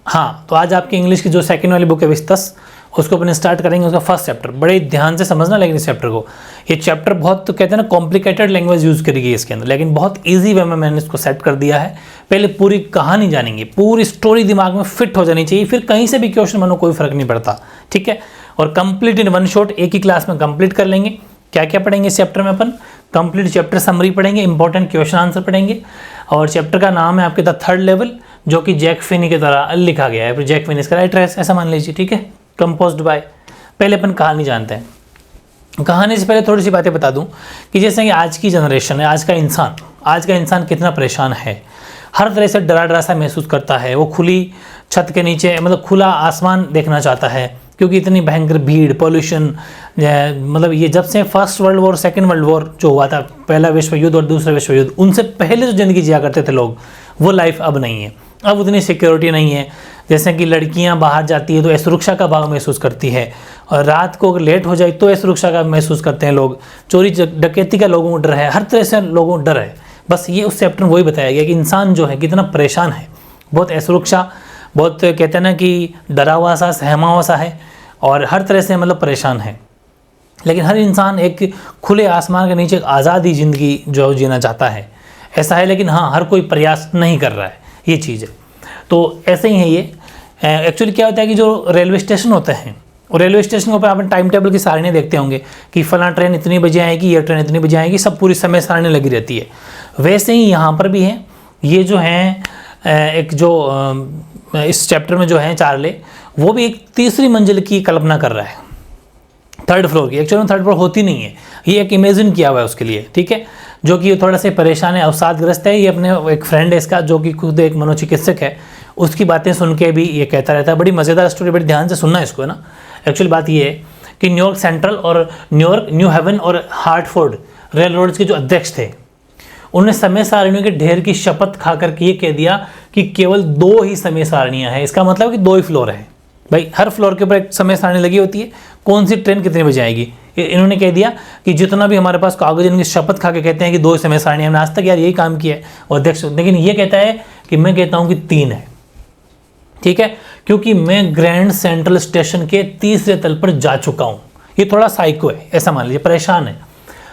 हाँ, तो आज आपकी इंग्लिश की जो सेकंड वाली बुक है विस्तस, उसको अपन स्टार्ट करेंगे। उसका फर्स्ट चैप्टर बड़े ध्यान से समझना, लेकिन इस चैप्टर को, ये चैप्टर बहुत तो कहते हैं ना कॉम्प्लिकेटेड लैंग्वेज यूज़ करी गई इसके अंदर, लेकिन बहुत ईजी वे में मैंने इसको सेट कर दिया है। पहले पूरी कहानी जानेंगे, पूरी स्टोरी दिमाग में फिट हो जानी चाहिए, फिर कहीं से भी क्वेश्चन बनो कोई फर्क नहीं पड़ता, ठीक है। और कंप्लीट इन वन शॉट एक ही क्लास में कंप्लीट कर लेंगे। क्या क्या पढ़ेंगे इस चैप्टर में अपन? कंप्लीट चैप्टर समरी पढ़ेंगे, इंपॉर्टेंट क्वेश्चन आंसर पढ़ेंगे, और चैप्टर का नाम है आपके द थर्ड लेवल, जो कि जैक फिनी की तरह लिखा गया है। जैक फिनी इसका राइटर है, ऐसा मान लीजिए, ठीक है। Composed bye. पहले अपन कहानी जानते हैं। कहानी से पहले थोड़ी सी बातें बता दूं कि जैसे कि आज की जनरेशन है, आज का इंसान कितना परेशान है, हर तरह से डरा डरा सा महसूस करता है। वो खुली छत के नीचे, मतलब खुला आसमान देखना चाहता है, क्योंकि इतनी भयंकर भीड़, पॉल्यूशन, मतलब ये जब से first world war, second world war जो हुआ था, पहला विश्व युद्ध और दूसरा विश्व युद्ध, उनसे पहले जो ज़िंदगी जिया करते थे लोग, वो लाइफ अब नहीं है। अब उतनी सिक्योरिटी नहीं है। जैसे कि लड़कियां बाहर जाती है तो असुरक्षा का भाव महसूस करती है, और रात को अगर लेट हो जाए तो असुरक्षा का महसूस करते हैं लोग। चोरी डकैती का लोगों को डर है, हर तरह से लोगों को डर है। बस ये उस चैप्टर में वही बताया गया कि इंसान जो है कितना परेशान है, बहुत असुरक्षा, बहुत कहते हैं ना कि डरा हुआ सा, सहमा हुआ सा है, और हर तरह से मतलब परेशान है। लेकिन हर इंसान एक खुले आसमान के नीचे एक आज़ादी ज़िंदगी जो जीना चाहता है, ऐसा है। लेकिन हाँ, हर कोई प्रयास नहीं कर रहा है, ये चीज़ है। तो ऐसे ही है ये। एक्चुअली क्या होता है कि जो रेलवे स्टेशन होते हैं, और रेलवे स्टेशन के ऊपर आप टाइम टेबल की सारणी देखते होंगे कि फला ट्रेन इतनी बजे आएगी, ये ट्रेन इतनी बजे आएगी, सब पूरी समय सारणी लगी रहती है। वैसे ही यहाँ पर भी है। ये जो हैं एक जो इस चैप्टर में जो है चार्ले, वो भी एक तीसरी मंजिल की कल्पना कर रहा है, थर्ड फ्लोर की। एक्चुअली में थर्ड फ्लोर होती नहीं है, ये एक इमेजिन किया हुआ है उसके लिए, ठीक है। जो कि थोड़ा सा परेशान है, अवसादग्रस्त है। ये अपने एक फ्रेंड है इसका, जो कि खुद एक मनोचिकित्सक है, उसकी बातें सुन के भी ये कहता रहता है। बड़ी मज़ेदार स्टोरी, बड़ी ध्यान से सुनना इसको, है ना। एक्चुअली बात ये है कि न्यूयॉर्क सेंट्रल और न्यूयॉर्क, न्यू हेवन और हार्टफोर्ड रेल रोड्स के जो अध्यक्ष थे, उन्होंने समय सारणियों के ढेर की शपथ खा करके ये कह दिया कि केवल 2 ही समय सारणियाँ हैं। इसका मतलब कि 2 ही फ्लोर है भाई, हर फ्लोर के ऊपर एक समय सारणी लगी होती है, कौन सी ट्रेन कितने बजे आएगी। इन्होंने कह दिया कि जितना भी हमारे पास कागज, इनकी शपथ खा के कहते हैं कि 2 समय सारणी, हमने आज तक यार यही काम किया है अध्यक्ष। लेकिन ये कहता है कि मैं कहता हूँ कि 3 है, ठीक है, क्योंकि मैं ग्रैंड सेंट्रल स्टेशन के तीसरे तल पर जा चुका हूँ। ये थोड़ा साइको है, ऐसा मान लीजिए, परेशान है।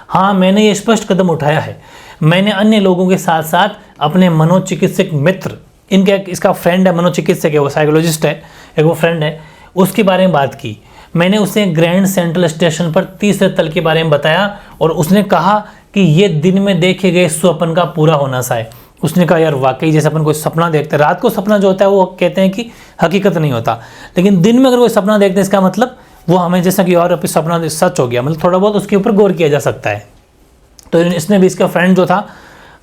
हाँ, मैंने ये स्पष्ट कदम उठाया है। मैंने अन्य लोगों के साथ साथ अपने मनोचिकित्सक मित्र, इनके इसका फ्रेंड है, मनोचिकित्सक है, वो साइकोलॉजिस्ट है, एक वो फ्रेंड है, उसके बारे में बात की। मैंने उसे ग्रैंड सेंट्रल स्टेशन पर तीसरे तल के बारे में बताया, और उसने कहा कि ये दिन में देखे गए स्वप्न का पूरा होना सा है। उसने कहा यार वाकई, जैसे अपन कोई सपना देखते हैं, रात को सपना जो होता है वो कहते हैं कि हकीकत नहीं होता, लेकिन दिन में अगर कोई सपना देखते हैं, इसका मतलब वो हमें जैसा कि और सपना सच हो गया, मतलब थोड़ा बहुत उसके ऊपर गौर किया जा सकता है। तो इसने भी, इसका फ्रेंड जो था,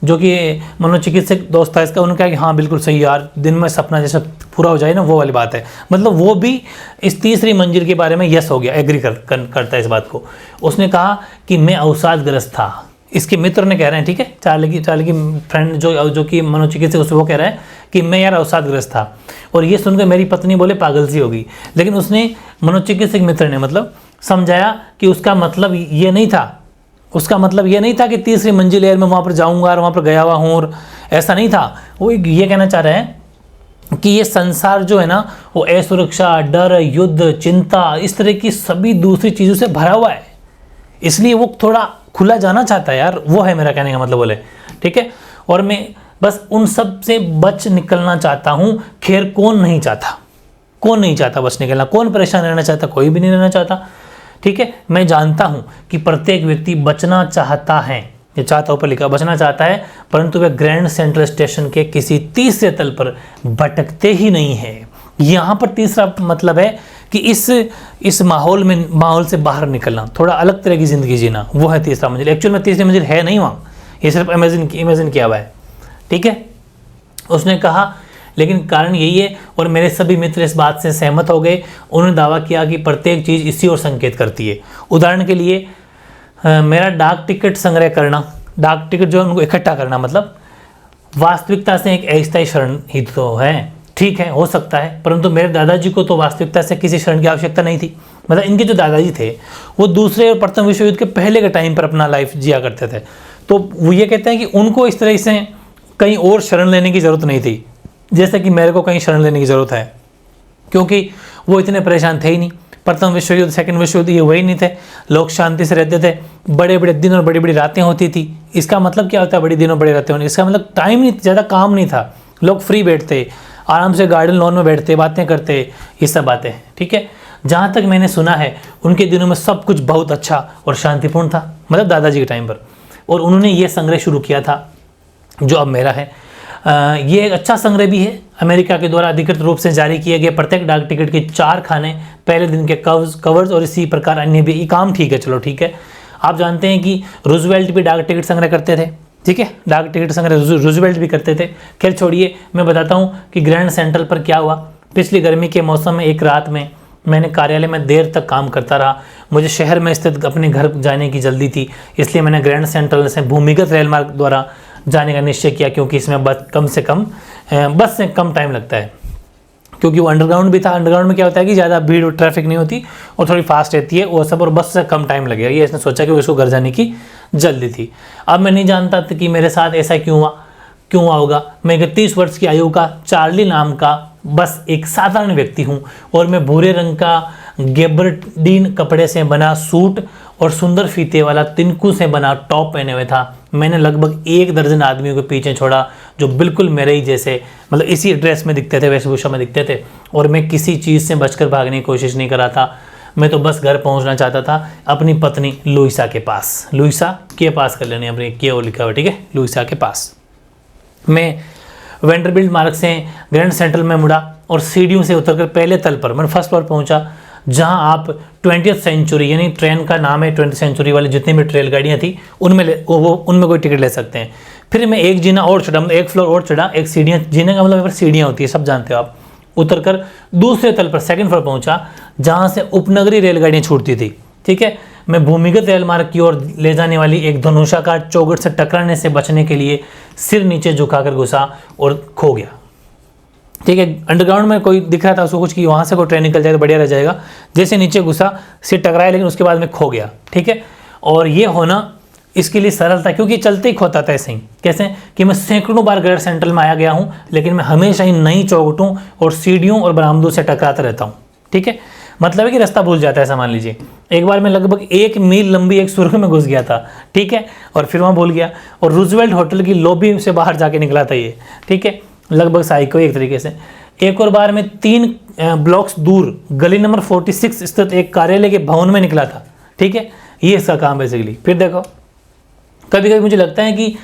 जो कि मनोचिकित्सक दोस्त था इसका, उन्होंने कहा कि हाँ बिल्कुल सही यार, दिन में सपना जैसा पूरा हो जाए ना, वो वाली बात है। मतलब वो भी इस तीसरी मंजिल के बारे में यस हो गया, एग्री करता है इस बात को। उसने कहा कि मैं अवसादग्रस्त था, इसके मित्र ने कह रहे हैं, ठीक है, चार्ली की फ्रेंड जो कि मनोचिकित्सक, वो कह रहा है कि मैं यार अवसादग्रस्त था। और ये सुनकर मेरी पत्नी बोले पागल सी होगी, लेकिन उसने, मनोचिकित्सक मित्र ने मतलब समझाया कि उसका मतलब ये नहीं था, उसका मतलब ये नहीं था कि तीसरी मंजिल है मैं वहाँ पर जाऊँगा और वहाँ पर गया हुआ हूँ, और ऐसा नहीं था। वो ये कहना चाह रहे हैं कि ये संसार जो है ना, वो असुरक्षा, डर, युद्ध, चिंता, इस तरह की सभी दूसरी चीज़ों से भरा हुआ है, इसलिए वो थोड़ा खुला जाना चाहता है यार, वो है मेरा कहने का मतलब, बोले, ठीक है। और मैं बस उन सब से बच निकलना चाहता हूँ। खैर कौन नहीं चाहता बच निकलना, कौन परेशान रहना चाहता, कोई भी नहीं रहना चाहता, ठीक है। मैं जानता हूँ कि प्रत्येक व्यक्ति बचना चाहता है, ये चाहता ऊपर लिखा, बचना चाहता है, परंतु वह ग्रैंड सेंट्रल स्टेशन के किसी तीसरे तल पर भटकते ही नहीं है। यहाँ पर तीसरा मतलब है कि इस माहौल से बाहर निकलना, थोड़ा अलग तरह की ज़िंदगी जीना, वो है तीसरा मंजिल। एक्चुअल में तीसरी मंजिल है नहीं वहाँ, ये सिर्फ इमेजिन किया हुआ है, ठीक है। उसने कहा लेकिन कारण यही है, और मेरे सभी मित्र इस बात से सहमत हो गए। उन्होंने दावा किया कि प्रत्येक चीज़ इसी ओर संकेत करती है। उदाहरण के लिए मेरा डाक टिकट संग्रह करना, डाक टिकट जो है उनको इकट्ठा करना, मतलब वास्तविकता से एक अस्थायी शरण ही तो है, ठीक है, हो सकता है, परंतु मेरे दादाजी को तो वास्तविकता से किसी शरण की आवश्यकता नहीं थी। मतलब इनके जो दादाजी थे वो दूसरे और प्रथम विश्व युद्ध के पहले के टाइम पर अपना लाइफ जिया करते थे, तो वो ये कहते हैं कि उनको इस तरह से कहीं और शरण लेने की ज़रूरत नहीं थी, जैसे कि मेरे को कहीं शरण लेने की ज़रूरत है, क्योंकि वो इतने परेशान थे ही नहीं। प्रथम विश्व युद्ध, सेकंड विश्व युद्ध, ये वही नहीं थे, लोग शांति से रहते थे, बड़े बड़े दिन और बड़ी बड़ी रातें होती थी। इसका मतलब क्या होता है बड़ी दिन और बड़ी रातें होने? इसका मतलब टाइम नहीं, ज़्यादा काम नहीं था, लोग फ्री बैठते, आराम से गार्डन लॉन में बैठते, बातें करते, ये सब बातें, ठीक है। जहाँ तक मैंने सुना है उनके दिनों में सब कुछ बहुत अच्छा और शांतिपूर्ण था, मतलब दादाजी के टाइम पर। और उन्होंने ये संग्रह शुरू किया था जो अब मेरा है। ये एक अच्छा संग्रह भी है। अमेरिका के द्वारा अधिकृत रूप से जारी किए गए प्रत्येक डाक टिकट के 4 खाने, पहले दिन के कवर्स और इसी प्रकार अन्य भी। ये काम ठीक है, चलो ठीक है। आप जानते हैं कि रूजवेल्ट भी डाक टिकट संग्रह करते थे, ठीक है, डाक टिकट संग्रह रूजवेल्ट भी करते थे। खैर छोड़िए, मैं बताता हूँ कि ग्रैंड सेंट्रल पर क्या हुआ। पिछली गर्मी के मौसम में एक रात में मैंने कार्यालय में देर तक काम करता रहा। मुझे शहर में स्थित अपने घर जाने की जल्दी थी, इसलिए मैंने ग्रैंड सेंट्रल से भूमिगत रेल मार्ग द्वारा जाने का निश्चय किया, क्योंकि इसमें बस से कम टाइम लगता है, क्योंकि वो अंडरग्राउंड भी था। अंडरग्राउंड में क्या होता है कि ज़्यादा भीड़ और ट्रैफिक नहीं होती और थोड़ी फास्ट रहती है वो सब, और बस से कम टाइम लगेगा, ये इसने सोचा कि उसको घर जाने की जल्दी थी। अब मैं नहीं जानता था कि मेरे साथ ऐसा क्यों हुआ होगा। मैं 31 वर्ष की आयु का चार्ली नाम का बस एक साधारण व्यक्ति हूँ, और मैं भूरे रंग का गेबरडीन कपड़े से बना सूट और सुंदर फीते वाला तिनकू से बना टॉप पहने हुए था। मैंने लगभग 1 दर्जन आदमियों को पीछे छोड़ा जो बिल्कुल मेरे ही जैसे, मतलब इसी ड्रेस में दिखते थे, वेशभूषा में दिखते थे, और मैं किसी चीज़ से बचकर भागने की कोशिश नहीं कर रहा था। मैं तो बस घर पहुंचना चाहता था, अपनी पत्नी लुइसा के पास। लुइसा के पास कर लेनी, अपनी के वो लिखा हुआ, ठीक है, लुइसा के पास। मैं वेंडरबिल्ट मार्ग से ग्रैंड सेंट्रल में मुड़ा और सीढ़ियों से उतरकर पहले तल पर, मैं फर्स्ट फ्लोर पहुंचा, जहां आप 20th सेंचुरी, यानी ट्रेन का नाम है 20th सेंचुरी वाली जितनी भी रेलगाड़ियाँ थी उनमें कोई टिकट ले सकते हैं। फिर मैं एक जीना और चढ़ा, मतलब एक फ्लोर और चढ़ा, एक सीढ़ियाँ, जीने का मतलब सीढ़ियाँ होती है, सब जानते हो आप। उतरकर दूसरे तल पर सेकंड फ्लोर पहुंचा, जहां से उपनगरीय रेलगाड़ियाँ छूटती थी, ठीक है। मैं भूमिगत रेल मार्ग की ओर ले जाने वाली एक धनुषाकार चौखट से टकराने से बचने के लिए सिर नीचे झुकाकर घुसा और खो गया, ठीक है। अंडरग्राउंड में कोई दिख रहा था उसको कुछ कि वहाँ से कोई ट्रेन निकल जाए तो बढ़िया रह जाएगा। जैसे नीचे घुसा, सिर टकराया, लेकिन उसके बाद में खो गया, ठीक है। और ये होना इसके लिए सरल था, क्योंकि चलते ही खोता था ऐसे ही। कैसे कि मैं सैकड़ों बार ग्रैंड सेंट्रल में आया गया हूँ, लेकिन मैं हमेशा ही नई चौखटों और सीढ़ियों और बरामदों से टकराता रहता हूँ, ठीक है। मतलब है कि रास्ता भूल जाता है ऐसा मान लीजिए। एक बार मैं लगभग 1 मील लंबी एक सुरंग में घुस गया था, ठीक है, और फिर वहाँ भूल गया, और रूजवेल्ट होटल की लॉबी से बाहर जाके निकला था ये, ठीक है, लगभग साइको एक तरीके से। एक और बार मैं 3 ब्लॉक्स दूर गली नंबर 46 स्थित एक कार्यालय के भवन में निकला था, ठीक है। ये इसका काम बेसिकली। फिर देखो, कभी कभी मुझे लगता है कि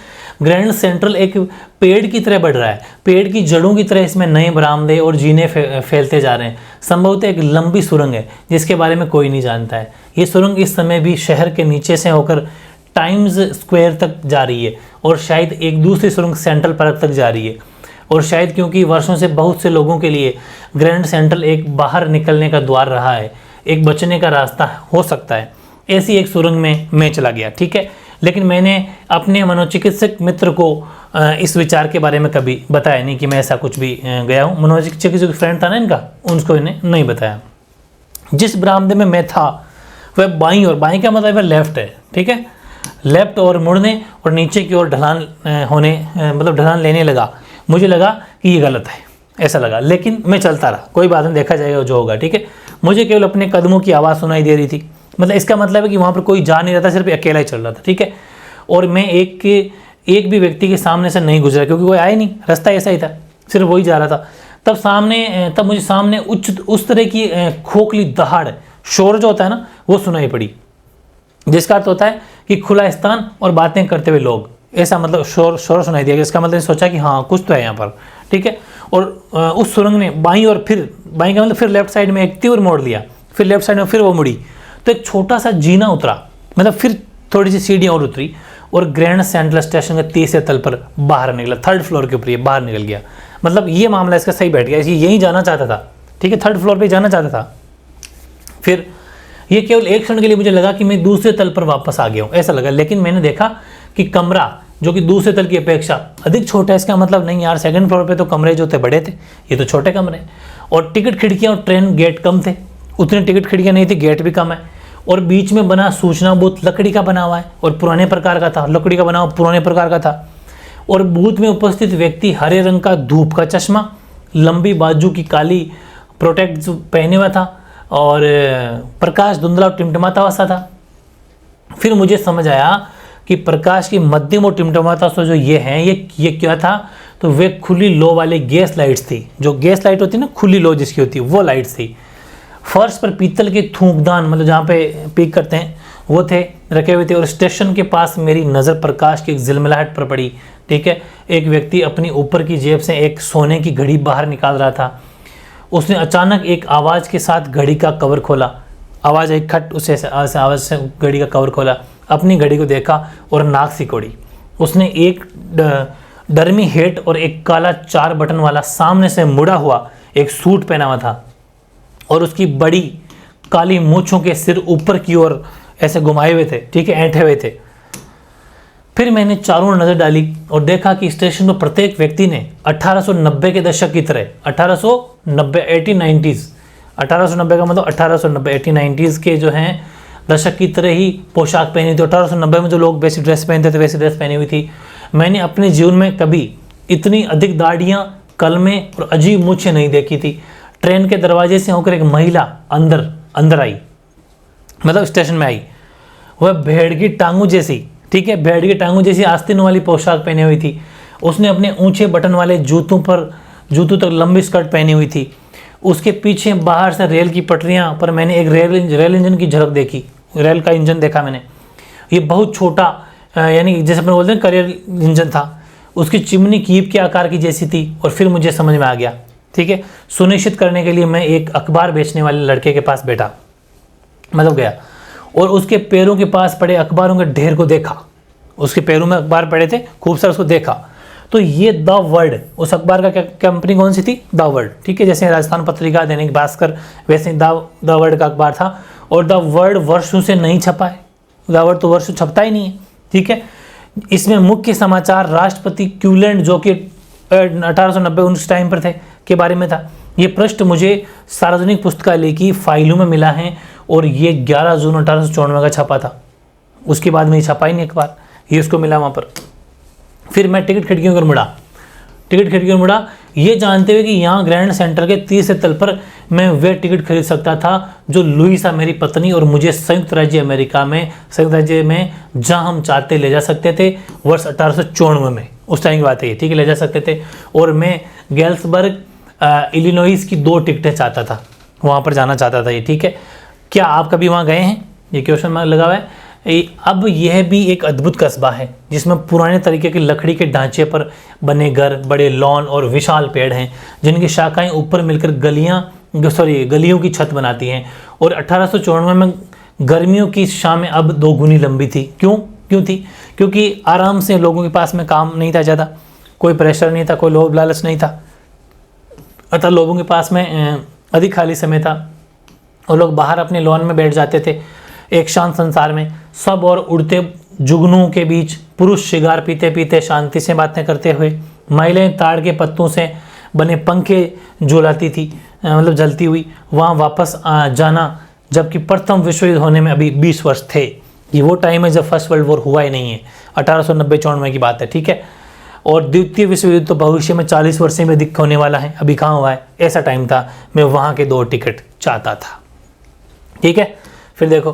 ग्रैंड सेंट्रल एक पेड़ की तरह बढ़ रहा है, पेड़ की जड़ों की तरह इसमें नए बरामदे और जीने फैलते जा रहे हैं। संभवतः एक लंबी सुरंग है जिसके बारे में कोई नहीं जानता है। ये सुरंग इस समय भी शहर के नीचे से होकर टाइम्स स्क्वायर तक जा रही है, और शायद एक दूसरी सुरंग सेंट्रल पार्क तक जा रही है, और शायद क्योंकि वर्षों से बहुत से लोगों के लिए ग्रैंड सेंट्रल एक बाहर निकलने का द्वार रहा है, एक बचने का रास्ता हो सकता है। ऐसी एक सुरंग में मैं चला गया, ठीक है। लेकिन मैंने अपने मनोचिकित्सक मित्र को इस विचार के बारे में कभी बताया नहीं कि मैं ऐसा कुछ भी गया हूँ। मनोचिकित्सक फ्रेंड था ना इनका, उनको इन्हें नहीं बताया। जिस बरामदे में मैं था वह बाईं, और बाईं का मतलब लेफ्ट है, ठीक है, लेफ्ट और मुड़ने और नीचे की ओर ढलान मतलब ढलान लेने लगा। मुझे लगा कि ये गलत है, ऐसा लगा, लेकिन मैं चलता रहा, कोई बात नहीं, देखा जाएगा जो होगा, ठीक है। मुझे केवल अपने कदमों की आवाज़ सुनाई दे रही थी, मतलब इसका मतलब है कि वहाँ पर कोई जा नहीं रहा था, सिर्फ अकेला ही चल रहा था, ठीक है। और मैं एक भी व्यक्ति के सामने से नहीं गुजरा, क्योंकि कोई आया नहीं, रास्ता ऐसा ही था, सिर्फ वही जा रहा था। तब मुझे सामने उस तरह की खोखली दहाड़, शोर जो होता है ना, वो सुनाई पड़ी, जिसका अर्थ होता है कि खुला स्थान और बातें करते हुए लोग, ऐसा मतलब शोर सुनाई दिया। इसका मतलब सोचा कि हाँ कुछ तो है यहाँ पर, ठीक है। और उस सुरंग ने बाईं का मतलब फिर लेफ्ट साइड में एक तीव्र मोड़ लिया, फिर लेफ्ट साइड में फिर वो मुड़ी, तो एक छोटा सा जीना उतरा, मतलब फिर थोड़ी सी सीढ़ियाँ और उतरी, और ग्रैंड सेंट्रल स्टेशन के 3रे तल पर बाहर निकला, 3rd फ्लोर के ऊपर ये बाहर निकल गया। मतलब ये मामला इसका सही बैठ गया, यहीं जाना चाहता था, ठीक है, 3rd फ्लोर पे जाना चाहता था। फिर ये केवल एक क्षण के लिए मुझे लगा कि मैं दूसरे तल पर वापस आ गया हूँ, ऐसा लगा। लेकिन मैंने देखा कि कमरा जो कि दूसरे तल की अपेक्षा अधिक छोटा है। इसका मतलब नहीं यार, 2nd फ्लोर पे तो कमरे जो थे बड़े थे, ये तो छोटे कमरे। और टिकट खिड़कियाँ और ट्रेन गेट कम थे, उतनी टिकट खिड़कियाँ नहीं थी, गेट भी कम है। और बीच में बना सूचना बूथ लकड़ी का बना हुआ है और पुराने प्रकार का था, लकड़ी का बना हुआ पुराने प्रकार का था। और बूथ में उपस्थित व्यक्ति हरे रंग का धूप का चश्मा, लंबी बाजू की काली प्रोटेक्ट पहने हुआ था और प्रकाश धुंधला और टिमटिमाता हुआ सा था। फिर मुझे समझ आया कि प्रकाश की मध्यम और टिमटिमाता जो ये हैं ये क्या था, तो वे खुली लो वाले गैस लाइट्स थी। जो गैस लाइट होती है ना, खुली लो जिसकी होती है, वो लाइट्स थी। फर्श पर पीतल के थूकदान, मतलब जहाँ पे पीक करते हैं, वो थे, रखे हुए थे। और स्टेशन के पास मेरी नज़र प्रकाश की एक झिलमिलाहट पर पड़ी। ठीक है, एक व्यक्ति अपनी ऊपर की जेब से एक सोने की घड़ी बाहर निकाल रहा था। उसने अचानक एक आवाज़ के साथ घड़ी का कवर खोला। आवाज़ एक खट, उसे आवाज़ से घड़ी का कवर खोला, अपनी घड़ी को देखा और नाक सिकोड़ी। उसने एक डर्मी हेट और एक काला 4 बटन वाला सामने से मुड़ा हुआ एक सूट पहना हुआ था और उसकी बड़ी काली मूंछों के सिर ऊपर की ओर ऐसे घुमाए हुए थे। ठीक है, ऐंठे हुए थे। फिर मैंने चारों नज़र डाली और देखा कि स्टेशन पर प्रत्येक व्यक्ति ने 1890 के दशक की तरह 1890 1890s 1890 का मतलब 1890 1890s के जो हैं दशक की तरह ही पोशाक पहनी थी। 1890 में जो लोग वैसी ड्रेस पहनते थे वैसी ड्रेस पहनी हुई थी। मैंने अपने जीवन में कभी इतनी अधिक दाढ़ियाँ, कलमें और अजीब मूछें नहीं देखी थी। ट्रेन के दरवाजे से होकर एक महिला अंदर आई, मतलब स्टेशन में आई। वह भेड़ की टांगों जैसी, ठीक है, भेड़ की टांगों जैसी आस्तीन वाली पोशाक पहनी हुई थी। उसने अपने ऊंचे बटन वाले जूतों तक लंबी स्कर्ट पहनी हुई थी। उसके पीछे बाहर से रेल की पटरियां पर मैंने एक रेल इंजन की झलक देखी। रेल का इंजन देखा मैंने। ये बहुत छोटा, यानी जैसे अपन बोलते हैं करियर इंजन था। उसकी चिमनी कीप के आकार की जैसी थी। और फिर मुझे समझ में आ गया। ठीक है, सुनिश्चित करने के लिए मैं एक अखबार बेचने वाले लड़के के पास बैठा, मतलब गया, और उसके पैरों के पास पड़े अखबारों के ढेर को देखा। उसके पैरों में अखबार पड़े थे खूब सारे, उसको देखा तो ये द वर्ल्ड, उस अखबार का कंपनी कौन सी थी? The world. ठीक है, जैसे राजस्थान पत्रिका, दैनिक भास्कर, वैसे द वर्ल्ड का अखबार था। और द वर्ल्ड वर्षों से नहीं छपा है। द वर्ल्ड तो वर्षों छपता ही नहीं है। ठीक है, इसमें मुख्य समाचार राष्ट्रपति क्यूलैंड, जो कि 1890 उस टाइम पर थे, के बारे में था। ये पृष्ठ मुझे सार्वजनिक पुस्तकालय की फाइलों में मिला है और ये 11 जून 1894 का छपा था। उसके बाद में ये छपा ही नहीं अखबार, ये उसको मिला वहाँ पर। फिर मैं टिकट खिड़कियों पर मुड़ा, ये जानते हुए कि यहाँ ग्रैंड सेंटर के 30 तल पर मैं वे टिकट खरीद सकता था जो लुईसा मेरी पत्नी और मुझे संयुक्त राज्य में जहाँ हम चाहते ले जा सकते थे वर्ष 1894 में। उस टाइम की बात है, ठीक है, ले जा सकते थे। और मैं गैल्सबर्ग इलिनॉइस की 2 टिकटें चाहता था, वहाँ पर जाना चाहता था ये। ठीक है, क्या आप कभी वहाँ गए हैं? ये क्वेश्चन मार्क लगा हुआ है। अब यह भी एक अद्भुत कस्बा है जिसमें पुराने तरीके के लकड़ी के ढांचे पर बने घर, बड़े लॉन और विशाल पेड़ हैं जिनकी शाखाएं ऊपर मिलकर गलियों की छत बनाती हैं। और 1894 में गर्मियों की शामें अब 2 गुनी लंबी थी। क्यों थी? क्योंकि आराम से लोगों के पास में काम नहीं था ज़्यादा, कोई प्रेशर नहीं था, कोई लोभ लालच नहीं था, अतः लोगों के पास में अधिक खाली समय था और लोग बाहर अपने लॉन में बैठ जाते थे। एक शांत संसार में सब और उड़ते जुगनों के बीच पुरुष शिगार पीते पीते शांति से बातें करते हुए, महिलाएं ताड़ के पत्तों से बने पंखे झुलाती थी, मतलब जलती हुई वहाँ वापस जाना, जबकि प्रथम विश्व युद्ध होने में अभी 20 वर्ष थे। ये वो टाइम है जब फर्स्ट वर्ल्ड वॉर हुआ ही नहीं है, 1890-94 की बात है। ठीक है, और द्वितीय विश्व युद्ध तो भविष्य में 40 वर्ष में अधिक होने वाला है, अभी कहाँ हुआ है, ऐसा टाइम था। मैं वहाँ के 2 टिकट चाहता था। ठीक है, फिर देखो,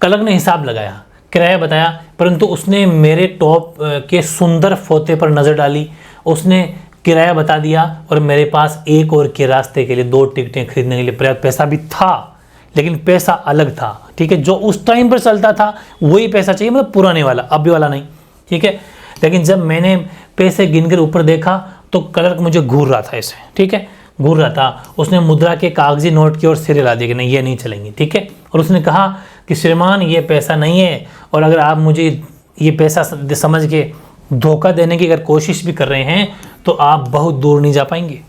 क्लर्क ने हिसाब लगाया, किराया बताया, परंतु उसने मेरे टॉप के सुंदर फोते पर नज़र डाली। उसने किराया बता दिया और मेरे पास एक और के रास्ते के लिए 2 टिकटें खरीदने के लिए पर्याप्त पैसा भी था, लेकिन पैसा अलग था। ठीक है, जो उस टाइम पर चलता था वही पैसा चाहिए, मतलब पुराने वाला, अभी वाला नहीं। ठीक है, लेकिन जब मैंने पैसे गिनकर ऊपर देखा तो क्लर्क मुझे घूर रहा था ऐसे। ठीक है, घूर रहा था। उसने मुद्रा के कागजी नोट की ओर सिर हिला दिया कि नहीं, ये नहीं चलेंगे। ठीक है, और उसने कहा कि श्रीमान ये पैसा नहीं है, और अगर आप मुझे ये पैसा समझ के धोखा देने की अगर कोशिश भी कर रहे हैं तो आप बहुत दूर नहीं जा पाएंगे,